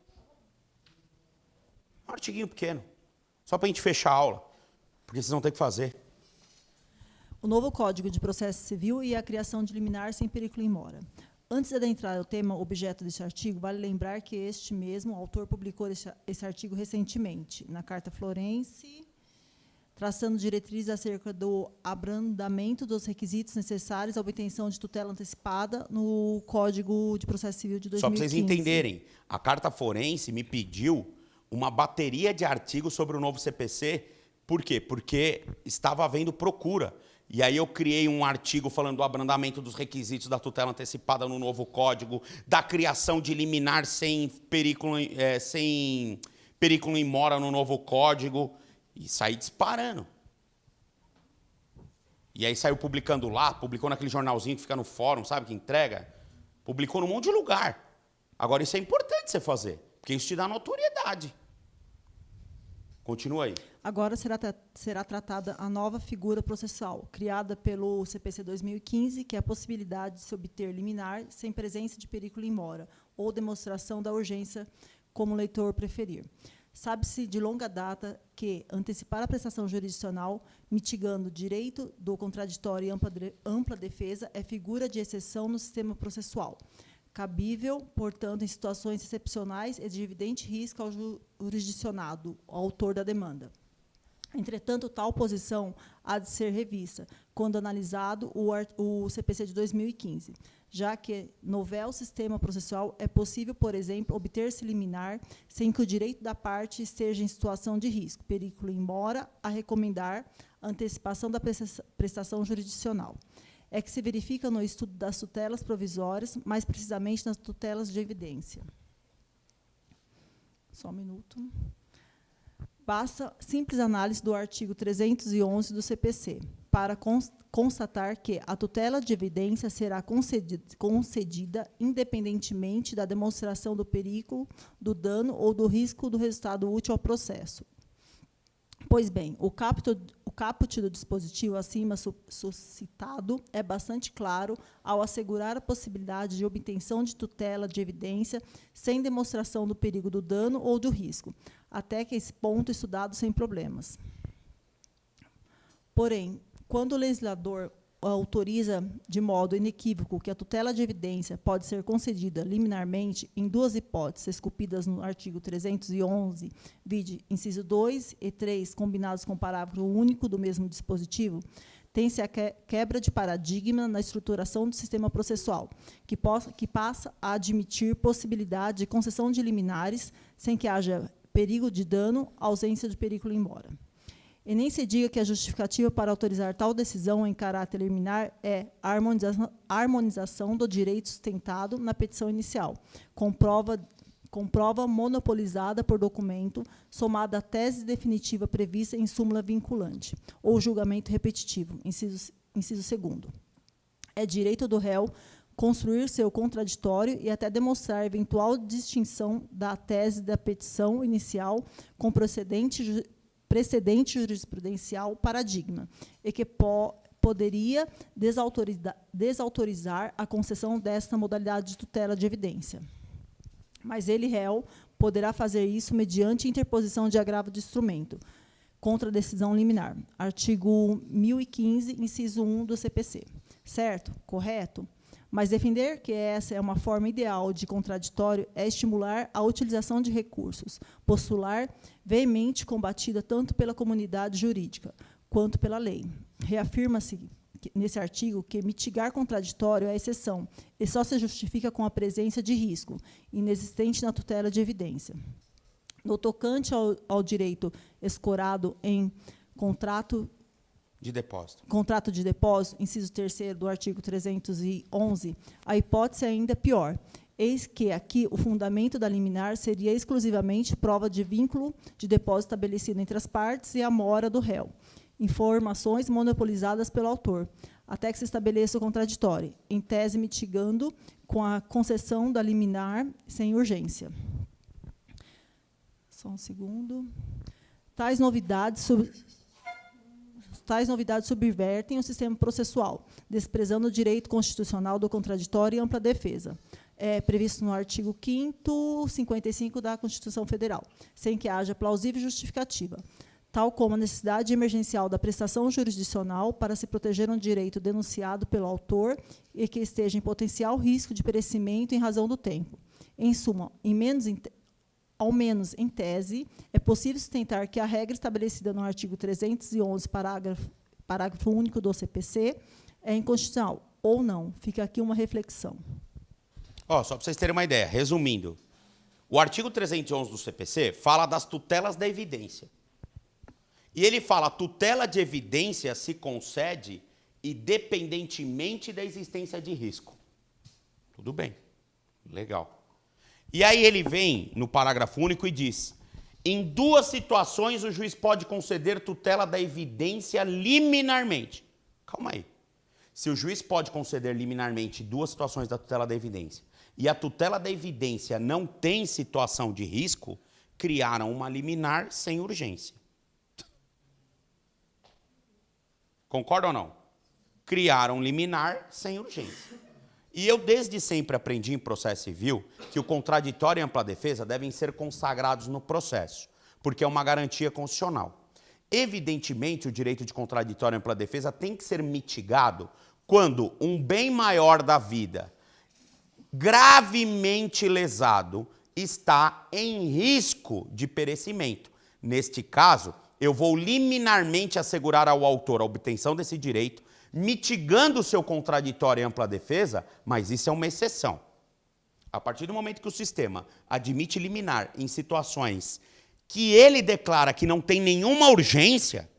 Um artiguinho pequeno. Só para a gente fechar a aula. Porque vocês vão ter que fazer. O novo Código de Processo Civil e a criação de liminar sem perigo em mora. Antes de adentrar o tema objeto deste artigo, vale lembrar que este mesmo autor publicou esse artigo recentemente, na Carta Florence, traçando diretrizes acerca do abrandamento dos requisitos necessários à obtenção de tutela antecipada no Código de Processo Civil de 2015. Só para vocês entenderem, a Carta Forense me pediu uma bateria de artigos sobre o novo CPC. Por quê? Porque estava havendo procura. E aí eu criei um artigo falando do abrandamento dos requisitos da tutela antecipada no novo código, da criação de liminar sem perigo em mora no novo código, e saí disparando. E aí saiu publicando lá, publicou naquele jornalzinho que fica no fórum, sabe, que entrega? Publicou num monte de lugar. Agora isso é importante você fazer, porque isso te dá notoriedade. Continua aí. Agora será tratada a nova figura processual, criada pelo CPC 2015, que é a possibilidade de se obter liminar sem presença de perigo em mora, ou demonstração da urgência, como o leitor preferir. Sabe-se de longa data que antecipar a prestação jurisdicional, mitigando o direito do contraditório e ampla defesa, é figura de exceção no sistema processual, cabível, portanto, em situações excepcionais e de evidente risco ao jurisdicionado, ao autor da demanda. Entretanto, tal posição há de ser revista, quando analisado o CPC de 2015, já que, no véu sistema processual, é possível, por exemplo, obter-se liminar sem que o direito da parte esteja em situação de risco, perigo em mora, a recomendar a antecipação da prestação jurisdicional. É que se verifica no estudo das tutelas provisórias, mais precisamente nas tutelas de evidência. Só um minuto. Basta simples análise do artigo 311 do CPC, para constatar que a tutela de evidência será concedida independentemente da demonstração do perigo, do dano ou do risco do resultado útil ao processo. Pois bem, o caput do dispositivo acima suscitado é bastante claro ao assegurar a possibilidade de obtenção de tutela de evidência sem demonstração do perigo do dano ou do risco, até que esse ponto estudado sem problemas. Porém, quando o legislador autoriza de modo inequívoco que a tutela de evidência pode ser concedida liminarmente em duas hipóteses esculpidas no artigo 311, vide inciso 2 e 3, combinados com parágrafo único do mesmo dispositivo, tem-se a quebra de paradigma na estruturação do sistema processual, que passa a admitir possibilidade de concessão de liminares sem que haja perigo de dano, ausência de perigo em mora. E nem se diga que a justificativa para autorizar tal decisão em caráter liminar é a harmonização do direito sustentado na petição inicial, com prova monopolizada por documento, somada à tese definitiva prevista em súmula vinculante, ou julgamento repetitivo, inciso 2º. É direito do réu construir seu contraditório e até demonstrar eventual distinção da tese da petição inicial com precedente jurisprudencial paradigma, e que poderia desautorizar a concessão desta modalidade de tutela de evidência. Mas ele, réu, poderá fazer isso mediante interposição de agravo de instrumento, contra a decisão liminar. Artigo 1015, inciso 1 do CPC. Certo? Correto? Mas defender que essa é uma forma ideal de contraditório é estimular a utilização de recursos, postular veemente combatida tanto pela comunidade jurídica quanto pela lei. Reafirma-se nesse artigo que mitigar contraditório é exceção e só se justifica com a presença de risco, inexistente na tutela de evidência. No tocante ao direito escorado em contrato de depósito, inciso 3º do artigo 311, a hipótese é ainda pior. Eis que aqui o fundamento da liminar seria exclusivamente prova de vínculo de depósito estabelecido entre as partes e a mora do réu, informações monopolizadas pelo autor, até que se estabeleça o contraditório, em tese mitigando com a concessão da liminar sem urgência. Só um segundo. Tais novidades tais novidades subvertem o sistema processual, desprezando o direito constitucional do contraditório e ampla defesa, previsto no artigo 5º, 55 da Constituição Federal, sem que haja plausível justificativa, tal como a necessidade emergencial da prestação jurisdicional para se proteger um direito denunciado pelo autor e que esteja em potencial risco de perecimento em razão do tempo. Em suma, ao menos em tese, é possível sustentar que a regra estabelecida no artigo 311, parágrafo único do CPC, é inconstitucional ou não. Fica aqui uma reflexão. Só para vocês terem uma ideia, resumindo, o artigo 311 do CPC fala das tutelas da evidência. E ele fala, tutela de evidência se concede independentemente da existência de risco. Tudo bem, legal. E aí ele vem no parágrafo único e diz, em 2 situações o juiz pode conceder tutela da evidência liminarmente. Calma aí. Se o juiz pode conceder liminarmente 2 situações da tutela da evidência, e a tutela da evidência não tem situação de risco, criaram uma liminar sem urgência. Concorda ou não? Criaram liminar sem urgência. E eu desde sempre aprendi em processo civil que o contraditório e a ampla defesa devem ser consagrados no processo, porque é uma garantia constitucional. Evidentemente, o direito de contraditório e ampla defesa tem que ser mitigado quando um bem maior da vida, gravemente lesado, está em risco de perecimento. Neste caso, eu vou liminarmente assegurar ao autor a obtenção desse direito, mitigando o seu contraditório e ampla defesa, mas isso é uma exceção. A partir do momento que o sistema admite liminar em situações que ele declara que não tem nenhuma urgência,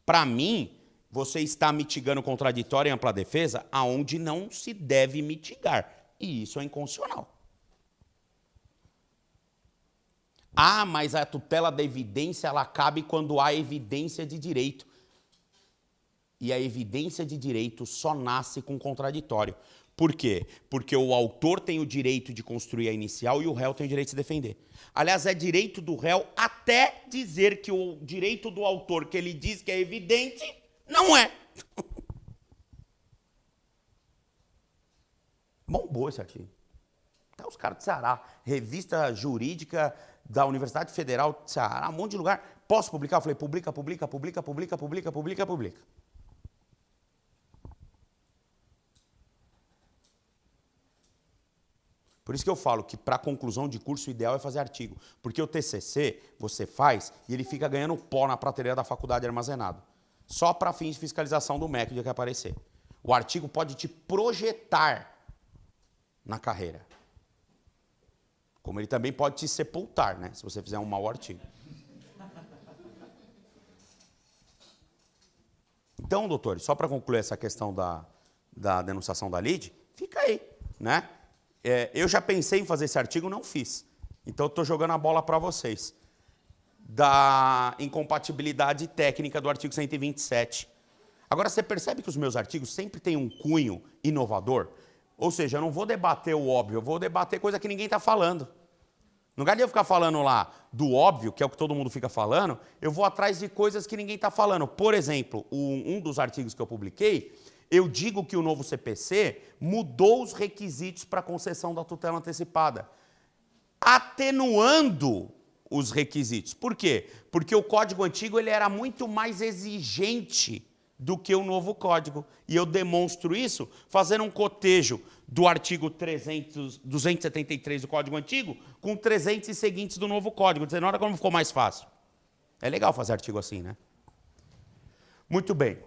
para mim, você está mitigando o contraditório e ampla defesa aonde não se deve mitigar. E isso é inconstitucional. Mas a tutela da evidência ela cabe quando há evidência de direito. E a evidência de direito só nasce com contraditório. Por quê? Porque o autor tem o direito de construir a inicial e o réu tem o direito de se defender. Aliás, é direito do réu até dizer que o direito do autor, que ele diz que é evidente, não é. Bombou esse artigo. Até os caras do Ceará, revista jurídica da Universidade Federal de Ceará, um monte de lugar. Posso publicar? Eu falei, publica. Por isso que eu falo que para conclusão de curso o ideal é fazer artigo. Porque o TCC você faz e ele fica ganhando pó na prateleira da faculdade armazenado. Só para fins de fiscalização do MEC que aparecer. O artigo pode te projetar na carreira. Como ele também pode te sepultar, né? Se você fizer um mau artigo. Então, doutores, só para concluir essa questão da denunciação da lide, fica aí, né? Eu já pensei em fazer esse artigo, não fiz. Então, eu estou jogando a bola para vocês. Da incompatibilidade técnica do artigo 127. Agora, você percebe que os meus artigos sempre têm um cunho inovador? Ou seja, eu não vou debater o óbvio, eu vou debater coisa que ninguém está falando. No lugar de eu ficar falando lá do óbvio, que é o que todo mundo fica falando, eu vou atrás de coisas que ninguém está falando. Por exemplo, um dos artigos que eu publiquei, eu digo que o novo CPC mudou os requisitos para a concessão da tutela antecipada, atenuando os requisitos. Por quê? Porque o código antigo ele era muito mais exigente do que o novo código. E eu demonstro isso fazendo um cotejo do artigo 273 do código antigo com 300 e seguintes do novo código, dizendo, olha como ficou mais fácil. É legal fazer artigo assim, né? Muito bem.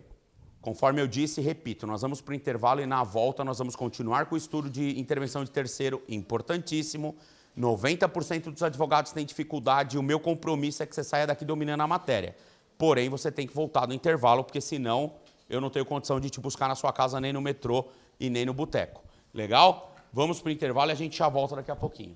Conforme eu disse, repito, nós vamos para o intervalo e na volta nós vamos continuar com o estudo de intervenção de terceiro, importantíssimo. 90% dos advogados têm dificuldade e o meu compromisso é que você saia daqui dominando a matéria. Porém, você tem que voltar no intervalo, porque senão eu não tenho condição de te buscar na sua casa nem no metrô e nem no boteco. Legal? Vamos para o intervalo e a gente já volta daqui a pouquinho.